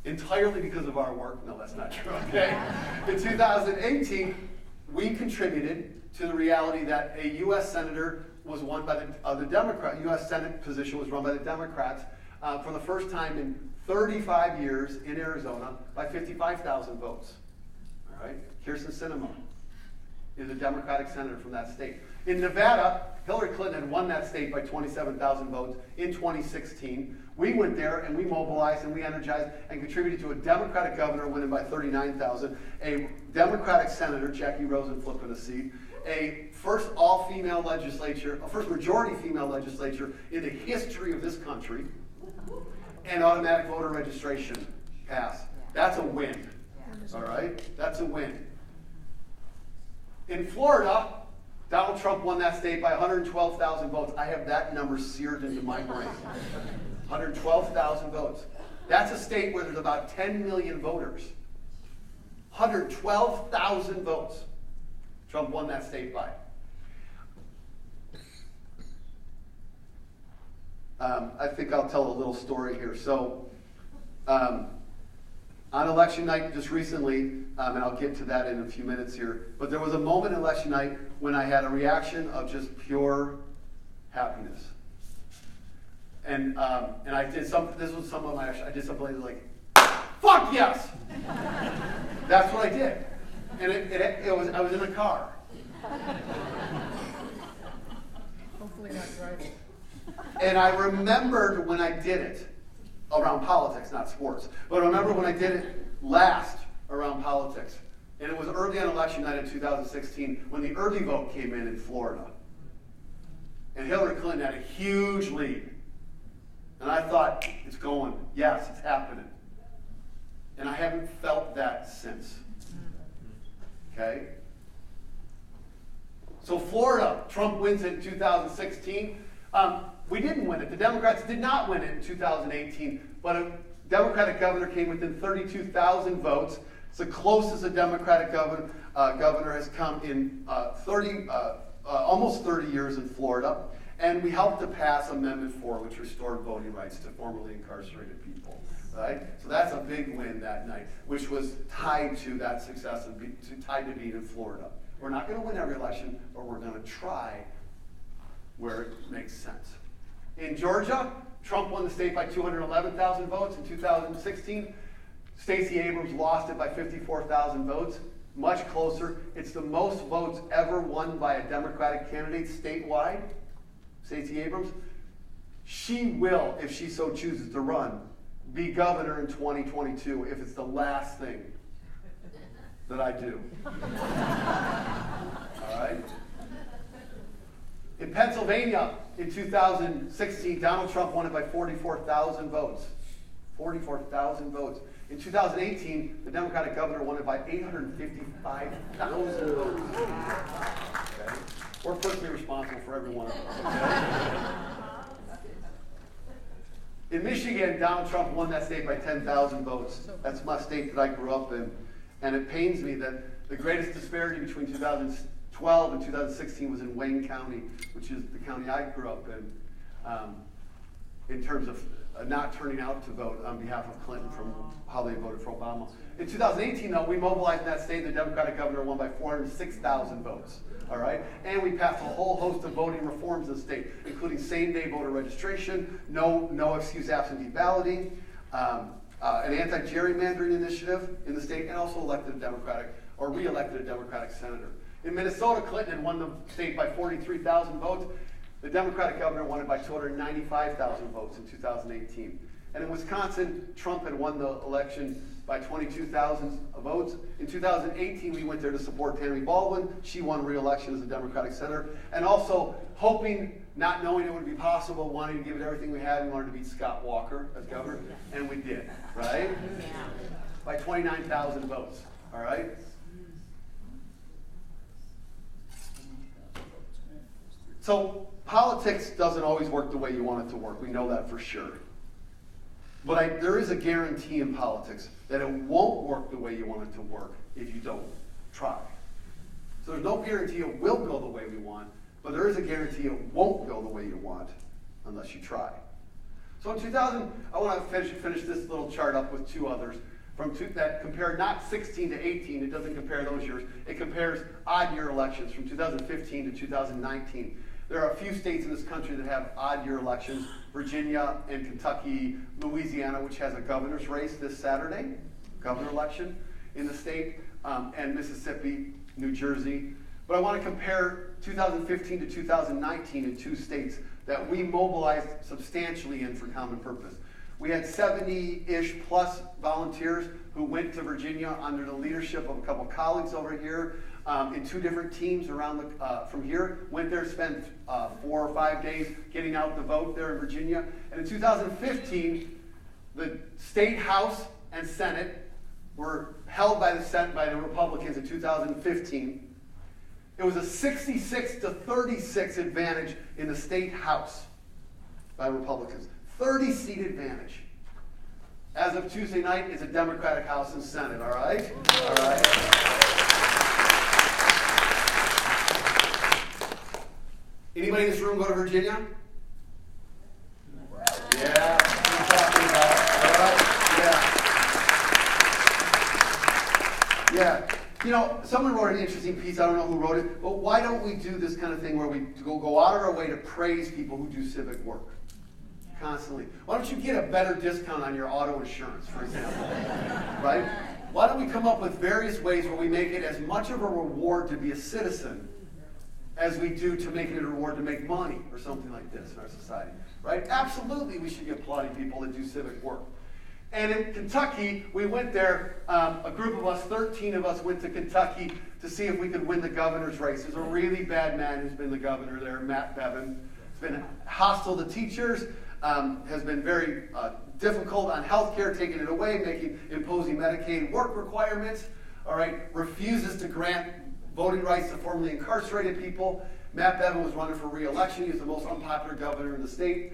entirely because of our work, no, that's not true, okay? In 2018, we contributed to the reality that a U.S. Senator was won by the Democrat. U.S. Senate position was run by the Democrats for the first time in 35 years in Arizona by 55,000 votes. All right? Kirsten Sinema is a Democratic senator from that state. In Nevada, Hillary Clinton had won that state by 27,000 votes in 2016. We went there and we mobilized and we energized and contributed to a Democratic governor winning by 39,000, a Democratic senator, Jackie Rosen, flipping a seat, a first all-female legislature, a first majority female legislature in the history of this country, and automatic voter registration passed. That's a win. All right? That's a win. In Florida, Donald Trump won that state by 112,000 votes. I have that number seared into my brain. 112,000 votes. That's a state where there's about 10 million voters. 112,000 votes. Trump won that state by. I think I'll tell a little story here. So, on election night just recently, and I'll get to that in a few minutes here, but there was a moment in election night when I had a reaction of just pure happiness. And I did something, this was some of my action, I did something like, fuck yes! That's what I did. And I was in a car. Hopefully not driving. And I remembered when I did it, around politics, not sports, but I remember when I did it last around politics. And it was early on election night in 2016 when the early vote came in Florida. And Hillary Clinton had a huge lead. And I thought, it's going. Yes, it's happening. And I haven't felt that since. Okay? So Florida, Trump wins it in 2016. We didn't win it. The Democrats did not win it in 2018. But a Democratic governor came within 32,000 votes. It's the closest a Democratic governor has come in almost 30 years in Florida. And we helped to pass Amendment 4, which restored voting rights to formerly incarcerated people. Right? So that's a big win that night, which was tied to that success and tied to being in Florida. We're not going to win every election, but we're going to try where it makes sense. In Georgia, Trump won the state by 211,000 votes in 2016. Stacey Abrams lost it by 54,000 votes. Much closer. It's the most votes ever won by a Democratic candidate statewide. Stacey Abrams. She will, if she so chooses to run, be governor in 2022 if it's the last thing that I do. All right? In Pennsylvania, in 2016, Donald Trump won it by 44,000 votes. 44,000 votes. In 2018, the Democratic governor won it by 855,000 votes. Okay? We're personally responsible for every one of them. Okay? In Michigan, Donald Trump won that state by 10,000 votes. That's my state that I grew up in. And it pains me that the greatest disparity between 2012 and 2016 was in Wayne County, which is the county I grew up in terms of not turning out to vote on behalf of Clinton from how they voted for Obama. In 2018, though, we mobilized in that state. The Democratic governor won by 406,000 votes. All right? And we passed a whole host of voting reforms in the state, including same-day voter registration, no excuse absentee balloting, an anti-gerrymandering initiative in the state, and also re-elected a Democratic senator. In Minnesota, Clinton had won the state by 43,000 votes. The Democratic governor won it by 295,000 votes in 2018. And in Wisconsin, Trump had won the election by 22,000 votes. In 2018, we went there to support Tammy Baldwin. She won re-election as a Democratic senator. And also, hoping, not knowing it would be possible, wanting to give it everything we had, we wanted to beat Scott Walker as governor. And we did, right? By 29,000 votes, all right? So politics doesn't always work the way you want it to work. We know that for sure. But there is a guarantee in politics that it won't work the way you want it to work if you don't try. So there's no guarantee it will go the way we want, but there is a guarantee it won't go the way you want unless you try. So in 2000, I want to finish this little chart up with two others that compare not 16 to 18. It doesn't compare those years. It compares odd year elections from 2015 to 2019. There are a few states in this country that have odd year elections. Virginia and Kentucky, Louisiana, which has a governor's race this Saturday, governor election in the state, and Mississippi, New Jersey. But I want to compare 2015 to 2019 in two states that we mobilized substantially in for common purpose. We had 70-ish plus volunteers who went to Virginia under the leadership of a couple colleagues over here in two different teams around from here. Went there, spent 4 or 5 days getting out the vote there in Virginia. And in 2015, the state House and Senate were held by the Republicans in 2015. It was a 66 to 36 advantage in the state House by Republicans. 30-seat advantage. As of Tuesday night, it's a Democratic House and Senate, all right? All right. Anybody in this room go to Virginia? Yeah, what I'm talking about. All right, yeah. Yeah. You know, someone wrote an interesting piece, I don't know who wrote it, but why don't we do this kind of thing where we go out of our way to praise people who do civic work constantly? Why don't you get a better discount on your auto insurance, for example, right? Why don't we come up with various ways where we make it as much of a reward to be a citizen as we do to make it a reward to make money or something like this in our society, right? Absolutely, we should be applauding people that do civic work. And in Kentucky, we went there, a group of us, 13 of us, went to Kentucky to see if we could win the governor's race. There's a really bad man who's been the governor there, Matt Bevin. He's been hostile to teachers, has been very difficult on health care, taking it away, imposing Medicaid work requirements, all right, refuses to grant voting rights to formerly incarcerated people. Matt Bevin was running for re-election. He was the most unpopular governor in the state.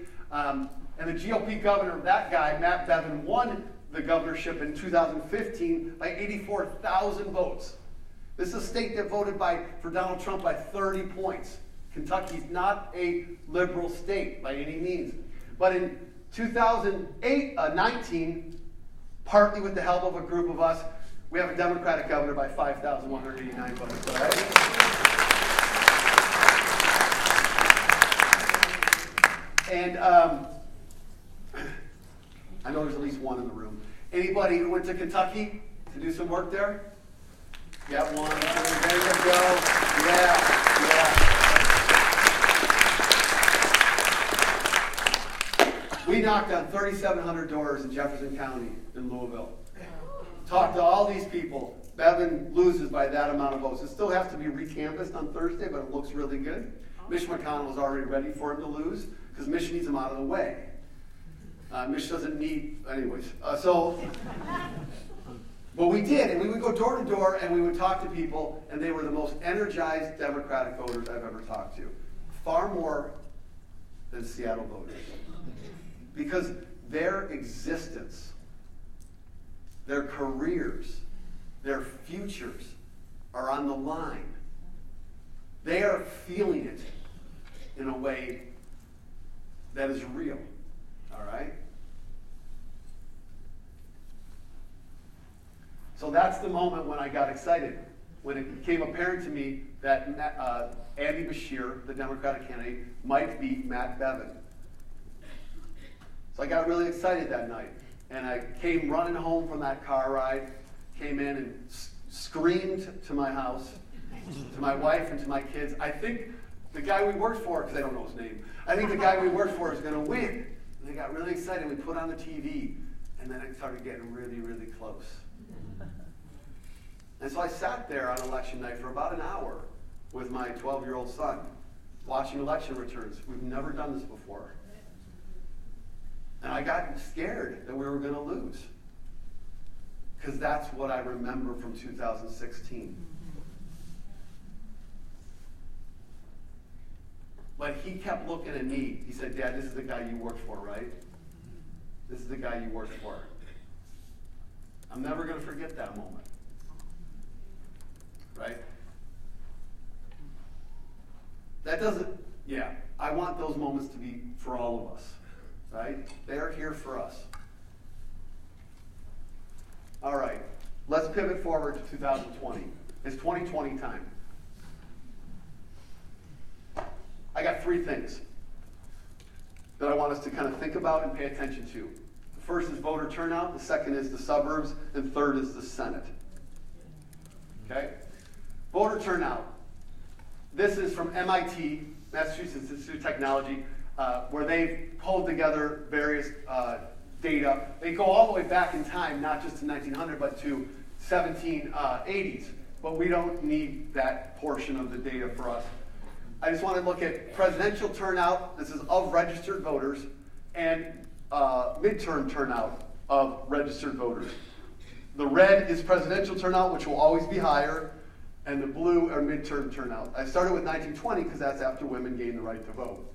And the GOP governor, that guy, Matt Bevin, won the governorship in 2015 by 84,000 votes. This is a state that voted for Donald Trump by 30 points. Kentucky's not a liberal state by any means. But in 2019, partly with the help of a group of us, we have a Democratic governor by 5,189 votes. All right? And I know there's at least one in the room. Anybody who went to Kentucky to do some work there? Got one. There you go. Yeah. We knocked on 3,700 doors in Jefferson County in Louisville. Talked to all these people. Bevin loses by that amount of votes. It still has to be recanvassed on Thursday, but it looks really good. Mitch Mcconnell was already ready for him to lose because Mitch needs him out of the way. Mitch doesn't need, anyways. But we did, and we would go door to door, and we would talk to people, and they were the most energized Democratic voters I've ever talked to. Far more than Seattle voters. Because their existence, their careers, their futures are on the line. They are feeling it in a way that is real. All right? So that's the moment when I got excited, when it became apparent to me that Andy Beshear, the Democratic candidate, might beat Matt Bevin. So I got really excited that night, and I came running home from that car ride, came in and screamed to my house, to my wife and to my kids, I think the guy we worked for, because I don't know his name, I think the guy we worked for is going to win. And I got really excited. We put on the TV, and then it started getting really, really close. And so I sat there on election night for about an hour with my 12-year-old son, watching election returns. We've never done this before. And I got scared that we were going to lose, because that's what I remember from 2016. But he kept looking at me. He said, "Dad, this is the guy you worked for, right? This is the guy you worked for." I'm never going to forget that moment. Right? That doesn't, I want those moments to be for all of us. Right? They're here for us. All right. Let's pivot forward to 2020. It's 2020 time. I got three things that I want us to kind of think about and pay attention to. The first is voter turnout, the second is the suburbs, and third is the Senate. Okay? Voter turnout. This is from MIT, Massachusetts Institute of Technology, where they've pulled together various data. They go all the way back in time, not just to 1900, but to 1780s. But we don't need that portion of the data for us. I just want to look at presidential turnout. This is of registered voters, and midterm turnout of registered voters. The red is presidential turnout, which will always be higher, and the blue are midterm turnout. I started with 1920 because that's after women gained the right to vote.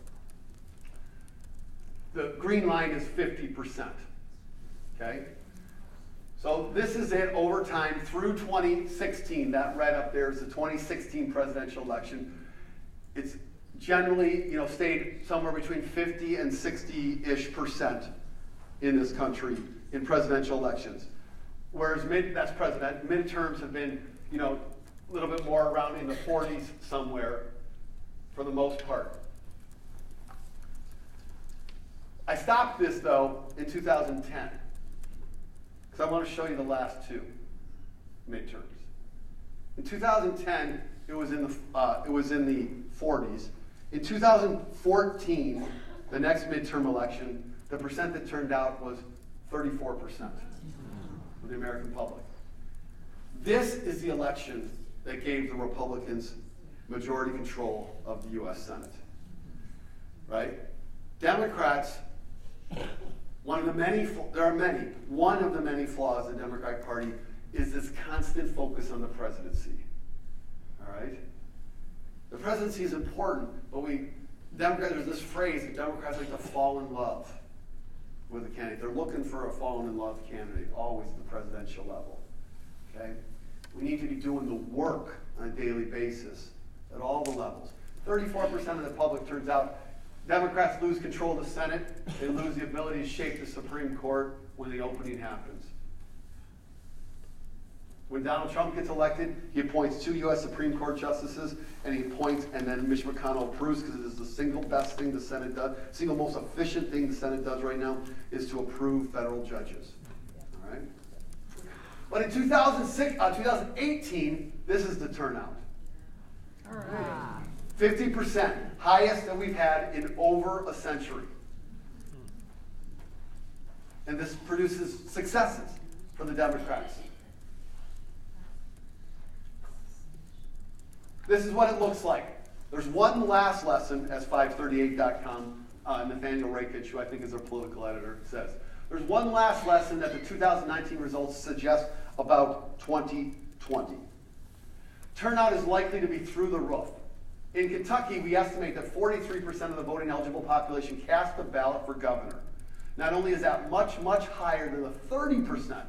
The green line is 50%. Okay? So this is it over time through 2016. That red up there is the 2016 presidential election. It's generally, stayed somewhere between 50 and 60-ish% in this country in presidential elections. Whereas that's president, midterms have been, a little bit more around in the 40s somewhere for the most part. I stopped this though in 2010 because I want to show you the last two midterms. In 2010, it was in the 40s. In 2014, the next midterm election, the percent that turned out was 34% of the American public. This is the election that gave the Republicans majority control of the U.S. Senate, right? Democrats, one of the many flaws of the Democratic Party is this constant focus on the presidency, all right? The presidency is important, but there's this phrase that Democrats like to fall in love with a candidate. They're looking for a fallen in love candidate, always at the presidential level, okay? We need to be doing the work on a daily basis at all the levels. 34% of the public turns out Democrats lose control of the Senate. They lose the ability to shape the Supreme Court when the opening happens. When Donald Trump gets elected, he appoints 2 U.S. Supreme Court justices, and then Mitch McConnell approves because it is the single best thing the Senate does, single most efficient thing the Senate does right now is to approve federal judges. All right? But in 2018, this is the turnout. All right. 50%, highest that we've had in over a century. And this produces successes for the Democrats. This is what it looks like. There's one last lesson, as 538.com, Nathaniel Rakich, who I think is our political editor, says. There's one last lesson that the 2019 results suggest about 2020. Turnout is likely to be through the roof. In Kentucky, we estimate that 43% of the voting eligible population cast a ballot for governor. Not only is that much, much higher than the 30%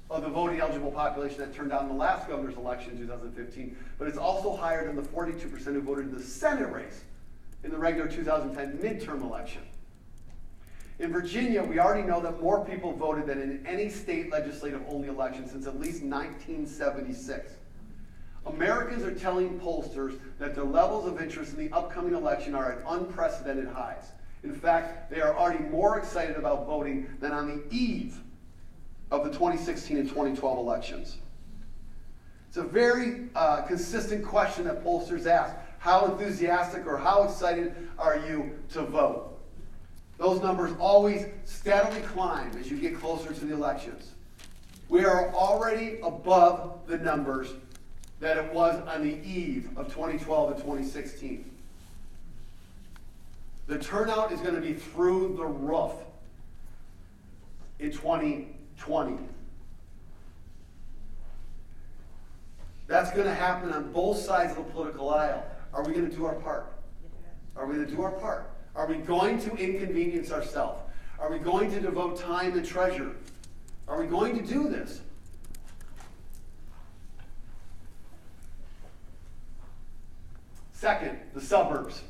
of the voting eligible population that turned out in the last governor's election in 2015, but it's also higher than the 42% who voted in the Senate race in the regular 2010 midterm election. In Virginia, we already know that more people voted than in any state legislative-only election since at least 1976. Americans are telling pollsters that their levels of interest in the upcoming election are at unprecedented highs. In fact, they are already more excited about voting than on the eve of the 2016 and 2012 elections. It's a very consistent question that pollsters ask. How enthusiastic or how excited are you to vote? Those numbers always steadily climb as you get closer to the elections. We are already above the numbers that it was on the eve of 2012 and 2016. The turnout is going to be through the roof in 2020. That's going to happen on both sides of the political aisle. Are we going to do our part? Are we going to do our part? Are we going to inconvenience ourselves? Are we going to devote time and treasure? Are we going to do this? Second, the suburbs.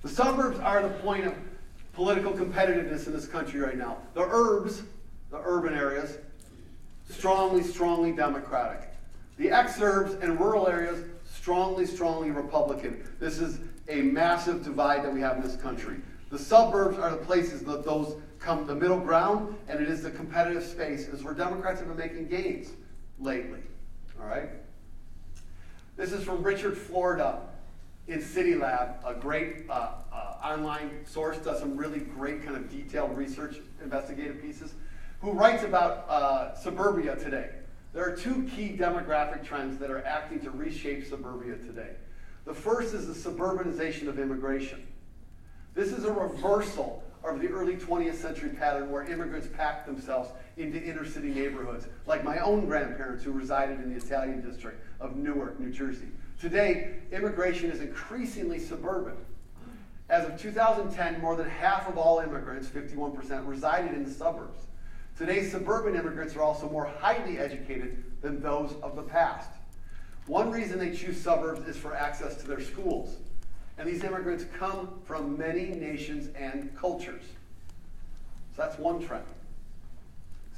The suburbs are the point of political competitiveness in this country right now. The urbs, the urban areas, strongly, strongly Democratic. The exurbs and rural areas, strongly, strongly Republican. This is a massive divide that we have in this country. The suburbs are the places that those come the middle ground, and it is the competitive space. It's where Democrats have been making gains lately. All right? This is from Richard Florida in City Lab, a great online source, does some really great kind of detailed research, investigative pieces, who writes about Suburbia today. There are 2 key demographic trends that are acting to reshape Suburbia today. The first is the suburbanization of immigration. This is a reversal of the early 20th century pattern where immigrants packed themselves into inner city neighborhoods, like my own grandparents who resided in the Italian district of Newark, New Jersey. Today, immigration is increasingly suburban. As of 2010, more than half of all immigrants, 51%, resided in the suburbs. Today's suburban immigrants are also more highly educated than those of the past. One reason they choose suburbs is for access to their schools. And these immigrants come from many nations and cultures. So that's one trend.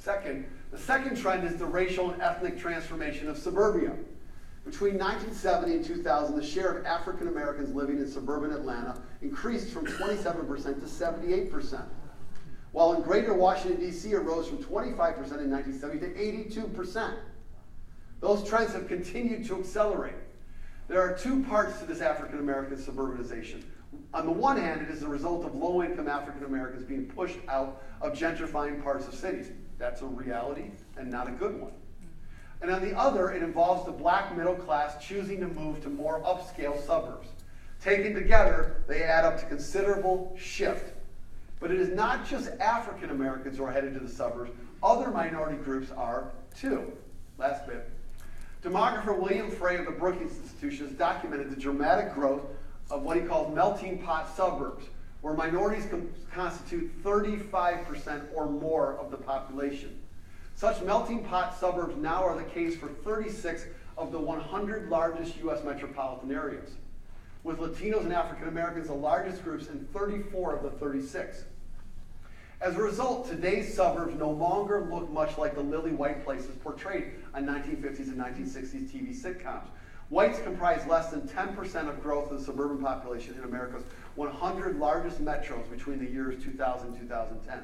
The second trend is the racial and ethnic transformation of suburbia. Between 1970 and 2000, the share of African Americans living in suburban Atlanta increased from 27% to 78%, while in greater Washington, D.C., it rose from 25% in 1970 to 82%. Those trends have continued to accelerate. There are two parts to this African American suburbanization. On the one hand, it is the result of low-income African Americans being pushed out of gentrifying parts of cities. That's a reality and not a good one. And on the other, it involves the black middle class choosing to move to more upscale suburbs. Taken together, they add up to considerable shift. But it is not just African Americans who are headed to the suburbs. Other minority groups are too. Last bit. Demographer William Frey of the Brookings Institution has documented the dramatic growth of what he calls melting pot suburbs, where minorities constitute 35% or more of the population. Such melting pot suburbs now are the case for 36 of the 100 largest U.S. metropolitan areas, with Latinos and African Americans the largest groups in 34 of the 36. As a result, today's suburbs no longer look much like the lily white places portrayed on 1950s and 1960s TV sitcoms. Whites comprise less than 10% of growth of the suburban population in America's 100 largest metros between the years 2000 and 2010.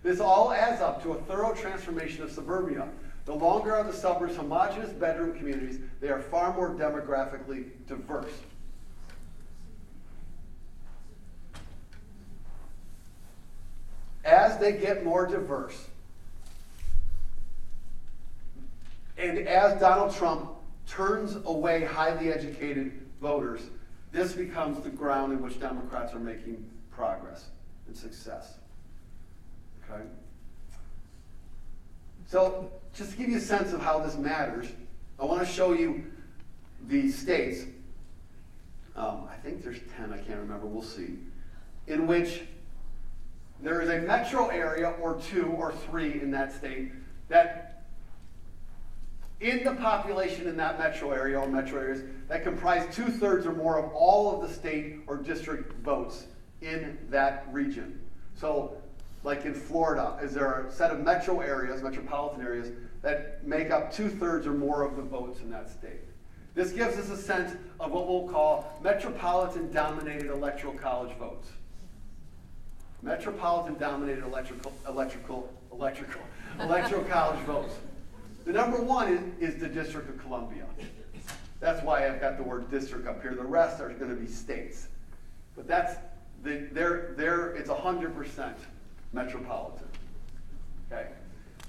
This all adds up to a thorough transformation of suburbia. The longer are the suburbs homogeneous bedroom communities, they are far more demographically diverse. As they get more diverse, and as Donald Trump turns away highly educated voters, this becomes the ground in which Democrats are making progress and success. Okay? So, just to give you a sense of how this matters, I want to show you the states, I think there's 10, I can't remember, we'll see, in which there is a metro area or two or three in that state that in the population in that metro area or metro areas that comprise 2/3 or more of all of the state or district votes in that region. So, like in Florida, is there a set of metro areas, metropolitan areas, that make up 2/3 or more of the votes in that state? This gives us a sense of what we'll call metropolitan-dominated electoral college votes. Metropolitan-dominated electoral college votes. The number one is the District of Columbia. That's why I've got the word district up here. The rest are going to be states. But that's it's 100% metropolitan. Okay.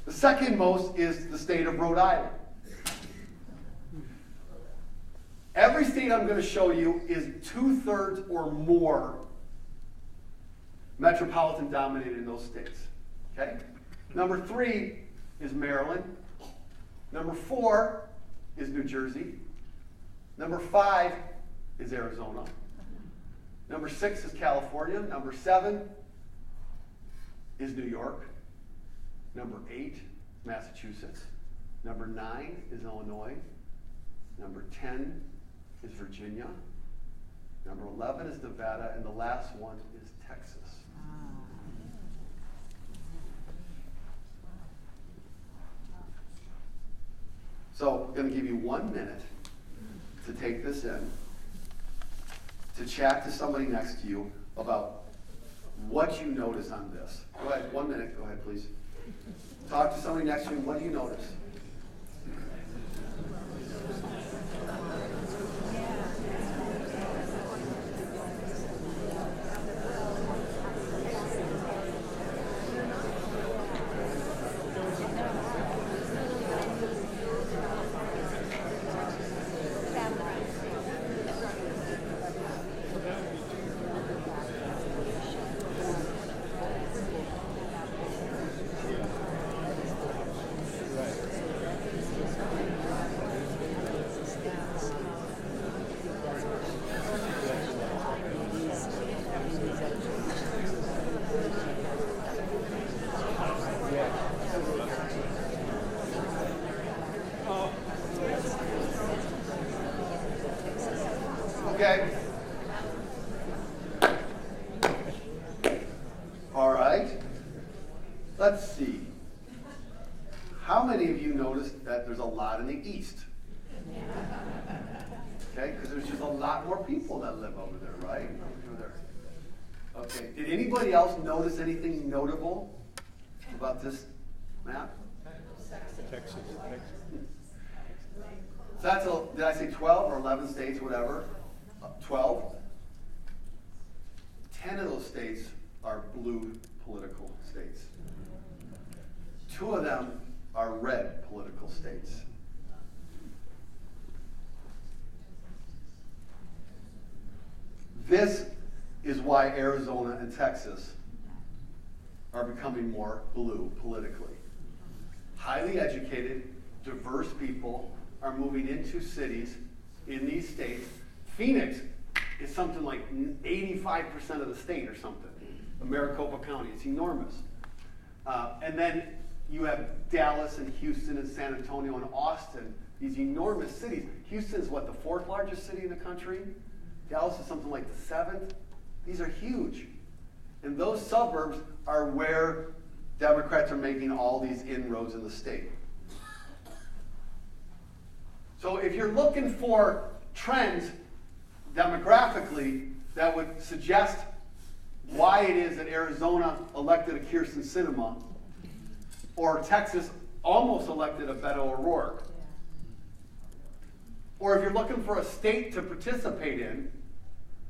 The second most is the state of Rhode Island. Every state I'm going to show you is 2/3 or more metropolitan dominated in those states. Okay? Number 3 is Maryland. Number 4 is New Jersey. Number 5 is Arizona. Number 6 is California. Number 7 is New York. Number 8, Massachusetts. Number 9 is Illinois. Number 10 is Virginia. Number 11 is Nevada. And the last one is Texas. So I'm going to give you 1 minute to take this in, to chat to somebody next to you about what you notice on this. Go ahead, 1 minute. Go ahead, please. Talk to somebody next to you. What do you notice? Let's see. How many of you noticed that there's a lot in the east? Okay, because there's just a lot more people that live over there, right? Over there. Okay, did anybody else notice anything notable about this map? Texas. So that's, did I say 12 or 11 states, whatever? 12. 10 of those states are blue political states. 2 of them are red political states. This is why Arizona and Texas are becoming more blue politically. Highly educated, diverse people are moving into cities in these states. Phoenix is something like 85% of the state or something. Maricopa County, it's enormous. And then you have Dallas and Houston and San Antonio and Austin, these enormous cities. Houston's what, the 4th largest city in the country? Dallas is something like the 7th. These are huge. And those suburbs are where Democrats are making all these inroads in the state. So if you're looking for trends demographically that would suggest why it is that Arizona elected a Kyrsten Sinema or Texas almost elected a Beto O'Rourke, or if you're looking for a state to participate in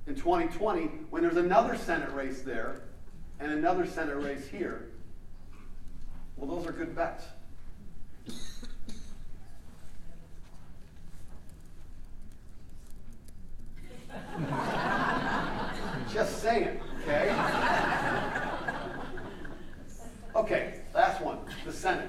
2020 when there's another Senate race there and another Senate race here, well, those are good bets. Just saying, okay? Okay, last one, the Senate.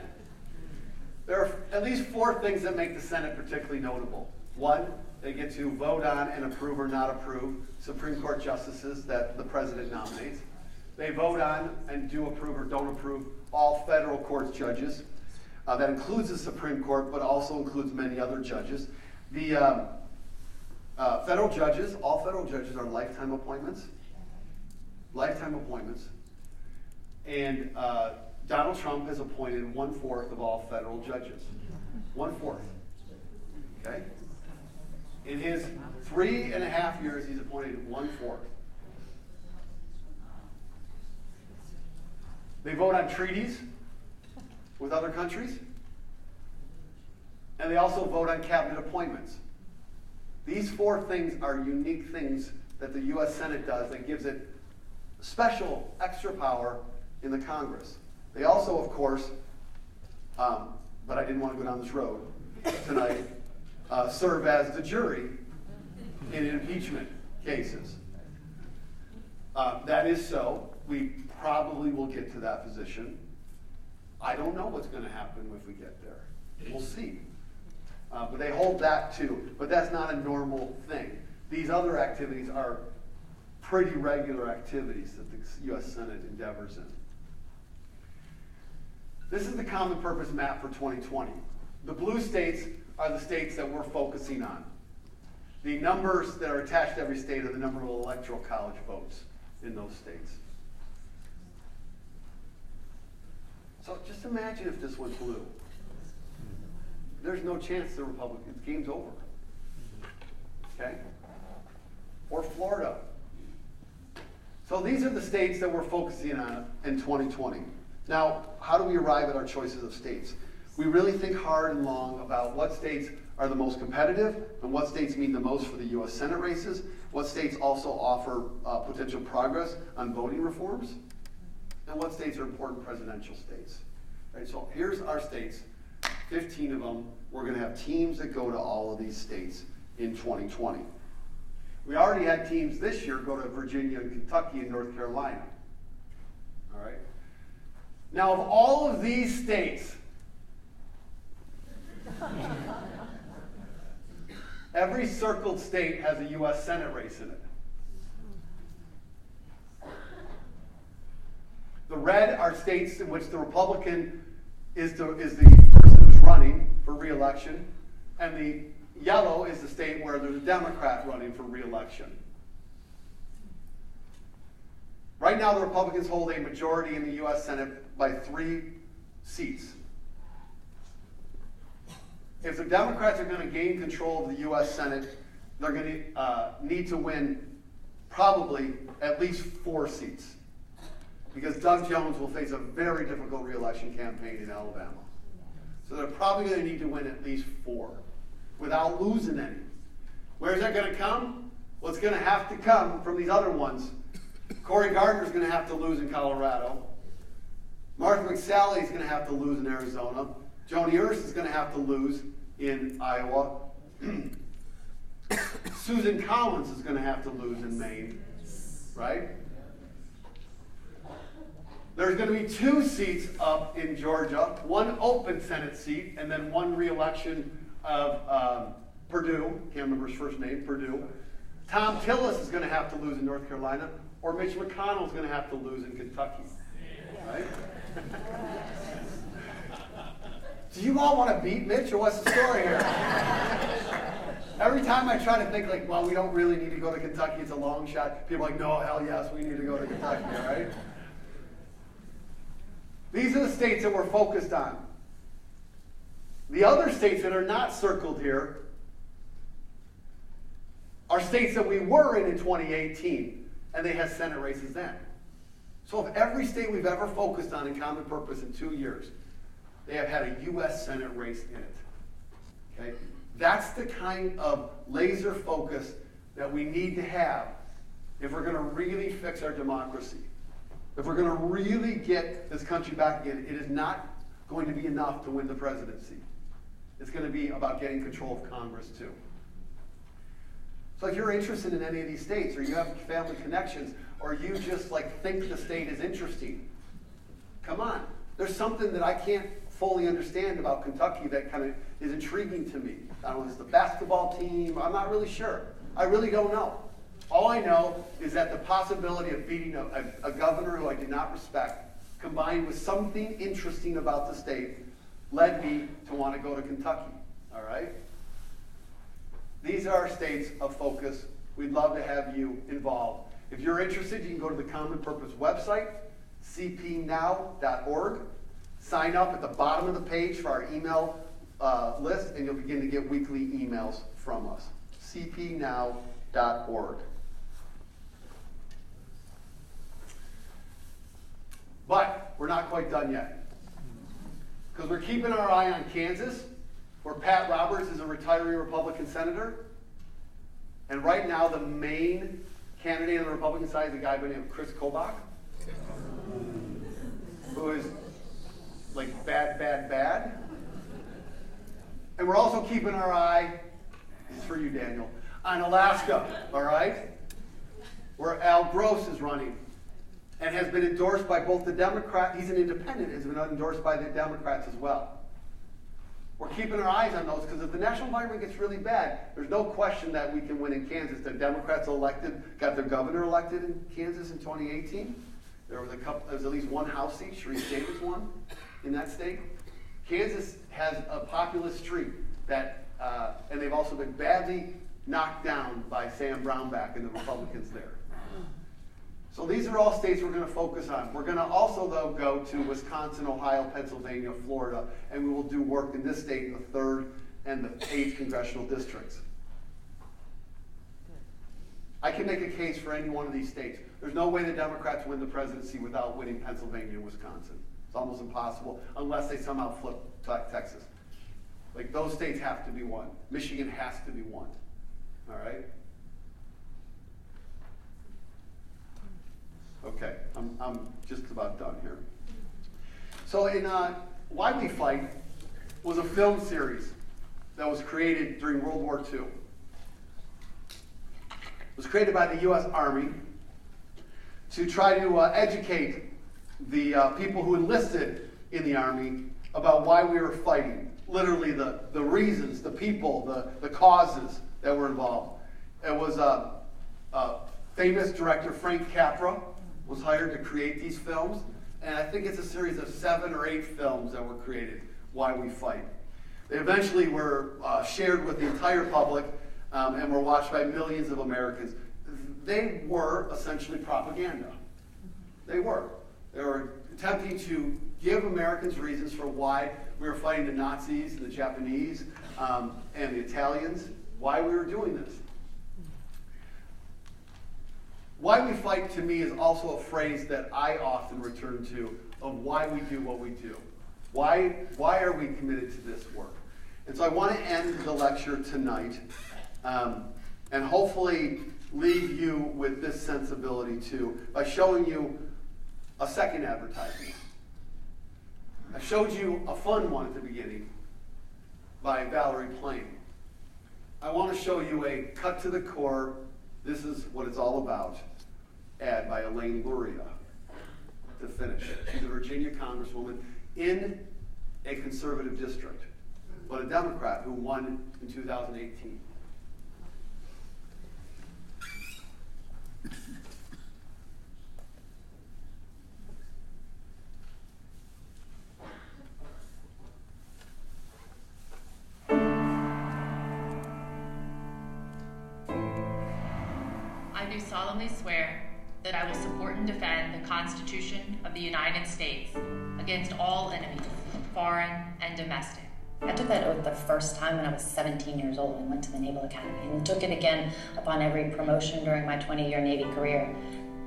There are at least 4 things that make the Senate particularly notable. 1, they get to vote on and approve or not approve Supreme Court justices that the president nominates. They vote on and do approve or don't approve all federal court judges. That includes the Supreme Court, but also includes many other judges. The federal judges, all federal judges are lifetime appointments. Lifetime appointments. And Donald Trump has appointed 1/4 of all federal judges. 1/4. Okay? In his 3.5 years, he's appointed 1/4. They vote on treaties with other countries. And they also vote on cabinet appointments. These 4 things are unique things that the U.S. Senate does that gives it special extra power in the Congress. They also, of course, but I didn't want to go down this road tonight, serve as the jury in impeachment cases. That is so. We probably will get to that position. I don't know what's going to happen if we get there. We'll see. But they hold that too. But that's not a normal thing. These other activities are pretty regular activities that the U.S. Senate endeavors in. This is the common purpose map for 2020. The blue states are the states that we're focusing on. The numbers that are attached to every state are the number of electoral college votes in those states. So just imagine if this went blue. There's no chance the Republicans, game's over. Okay? Or Florida. So these are the states that we're focusing on in 2020. Now, how do we arrive at our choices of states? We really think hard and long about what states are the most competitive and what states mean the most for the U.S. Senate races, what states also offer potential progress on voting reforms, and what states are important presidential states. Right, so here's our states, 15 of them. We're going to have teams that go to all of these states in 2020. We already had teams this year go to Virginia and Kentucky and North Carolina. All right. Now, of all of these states, every circled state has a U.S. Senate race in it. The red are states in which the Republican is the person who's running for re-election, and the yellow is the state where there's a Democrat running for re-election. Right now, the Republicans hold a majority in the U.S. Senate by 3 seats. If the Democrats are going to gain control of the U.S. Senate, they're going to need to win probably at least 4 seats. Because Doug Jones will face a very difficult re-election campaign in Alabama. So they're probably going to need to win at least 4 without losing any. Where's that going to come? Well, it's going to have to come from these other ones. Cory Gardner's going to have to lose in Colorado. Martha McSally is going to have to lose in Arizona. Joni Ernst is going to have to lose in Iowa. Susan Collins is going to have to lose in Maine, right? There's going to be 2 seats up in Georgia, 1 open Senate seat, and then 1 re-election of Perdue. Can't remember his first name, Perdue. Tom Tillis is going to have to lose in North Carolina, or Mitch McConnell is going to have to lose in Kentucky, right? Do you all want to beat Mitch, or what's the story here? Every time I try to think like, well, we don't really need to go to Kentucky, it's a long shot. People are like, no, hell yes, we need to go to Kentucky, all right? These are the states that we're focused on. The other states that are not circled here are states that we were in 2018, and they had Senate races then. So if every state we've ever focused on in common purpose in 2 years, they have had a U.S. Senate race in it. Okay? That's the kind of laser focus that we need to have if we're going to really fix our democracy. If we're going to really get this country back again, it is not going to be enough to win the presidency. It's going to be about getting control of Congress, too. So if you're interested in any of these states, or you have family connections, or you just like think the state is interesting, come on. There's something that I can't fully understand about Kentucky that kind of is intriguing to me. I don't know if it's the basketball team. I'm not really sure. I really don't know. All I know is that the possibility of beating a governor who I did not respect, combined with something interesting about the state, led me to want to go to Kentucky. All right? These are our states of focus. We'd love to have you involved. If you're interested, you can go to the Common Purpose website, cpnow.org. Sign up at the bottom of the page for our email list, and you'll begin to get weekly emails from us. cpnow.org. But we're not quite done yet, because we're keeping our eye on Kansas, where Pat Roberts is a retiree Republican senator. And right now, the main candidate on the Republican side is a guy by the name of Chris Kobach, who is like bad. And we're also keeping our eye, this is for you, Daniel, on Alaska, all right? Where Al Gross is running and has been endorsed by both the Democrats, he's an independent, has been endorsed by the Democrats as well. We're keeping our eyes on those because if the national environment gets really bad, there's no question that we can win in Kansas. The Democrats got their governor elected in Kansas in 2018. There was at least 1 House seat. Sharice Davids won in that state. Kansas has a populist streak that, and they've also been badly knocked down by Sam Brownback and the Republicans there. So these are all states we're going to focus on. We're going to also, though, go to Wisconsin, Ohio, Pennsylvania, Florida, and we will do work in this state in the 3rd and the 8th congressional districts. I can make a case for any one of these states. There's no way the Democrats win the presidency without winning Pennsylvania and Wisconsin. It's almost impossible unless they somehow flip Texas. Like, those states have to be won. Michigan has to be won. All right? Okay, I'm just about done here. So in Why We Fight was a film series that was created during World War II. It was created by the U.S. Army to try to educate the people who enlisted in the Army about why we were fighting. Literally the reasons, the people, the causes that were involved. It was famous director Frank Capra was hired to create these films, and I think it's a series of 7 or 8 films that were created, Why We Fight. They eventually were shared with the entire public and were watched by millions of Americans. They were essentially propaganda. They were. They were attempting to give Americans reasons for why we were fighting the Nazis and the Japanese and the Italians, why we were doing this. Why we fight, to me, is also a phrase that I often return to of why we do what we do. Why are we committed to this work? And so I want to end the lecture tonight and hopefully leave you with this sensibility too by showing you a second advertisement. I showed you a fun one at the beginning by Valerie Plame. I want to show you a cut to the core, this is what it's all about, ad by Elaine Luria to finish. She's a Virginia congresswoman in a conservative district, but a Democrat who won in 2018. I do solemnly swear that I will support and defend the Constitution of the United States against all enemies, foreign and domestic. I took that oath the first time when I was 17 years old and went to the Naval Academy, and took it again upon every promotion during my 20-year Navy career,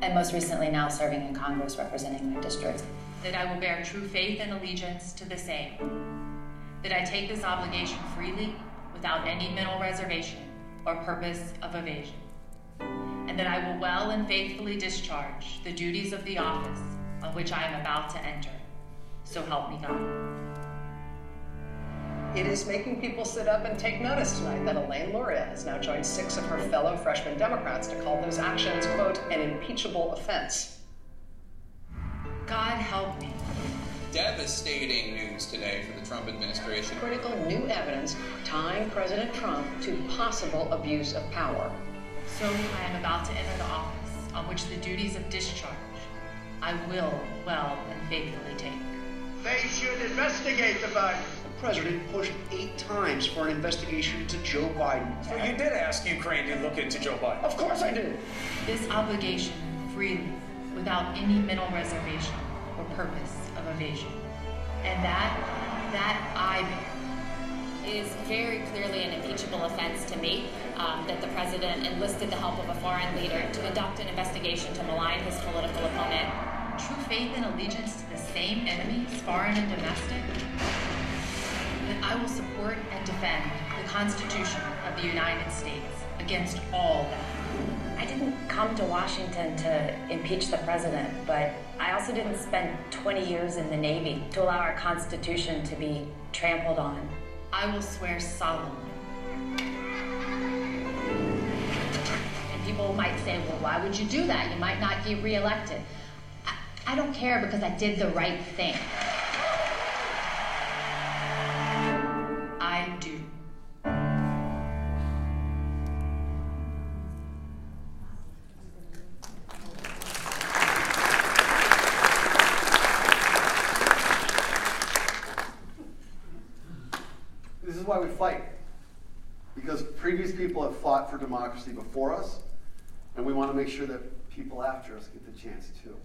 and most recently now serving in Congress representing my district. That I will bear true faith and allegiance to the same. That I take this obligation freely, without any mental reservation or purpose of evasion. And that I will well and faithfully discharge the duties of the office on which I am about to enter. So help me God. It is making people sit up and take notice tonight that Elaine Luria has now joined 6 of her fellow freshman Democrats to call those actions, quote, an impeachable offense. God help me. Devastating news today for the Trump administration. Critical new evidence tying President Trump to possible abuse of power. So I am about to enter the office on which the duties of discharge I will well and faithfully take. They should investigate the Biden. The president pushed 8 times for an investigation into Joe Biden. So you did ask Ukraine to look into Joe Biden? Of course I did. This obligation freely, without any mental reservation or purpose of evasion. And that I bear. It is very clearly an impeachable offense to me that the president enlisted the help of a foreign leader to conduct an investigation to malign his political opponent. True faith and allegiance to the same enemies, foreign and domestic. That I will support and defend the Constitution of the United States against all that. I didn't come to Washington to impeach the president, but I also didn't spend 20 years in the Navy to allow our Constitution to be trampled on. I will swear solemnly. And people might say, well, why would you do that? You might not get reelected. I don't care because I did the right thing. I do. This is why we fight. Because previous people have fought for democracy before us, and we want to make sure that people after us get the chance too.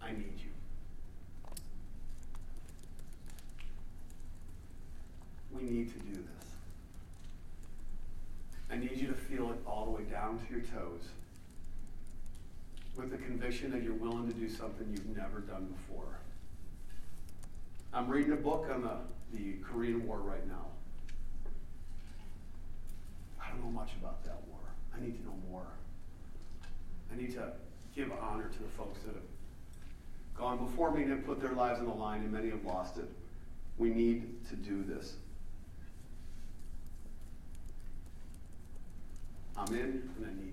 I need you. We need to do this. I need you to feel it all the way down to your toes, with the conviction that you're willing to do something you've never done before. I'm reading a book on the Korean War right now. I don't know much about that war. I need to know more. I need to give honor to the folks that have gone before me and have put their lives on the line, and many have lost it. We need to do this. I'm in, and I need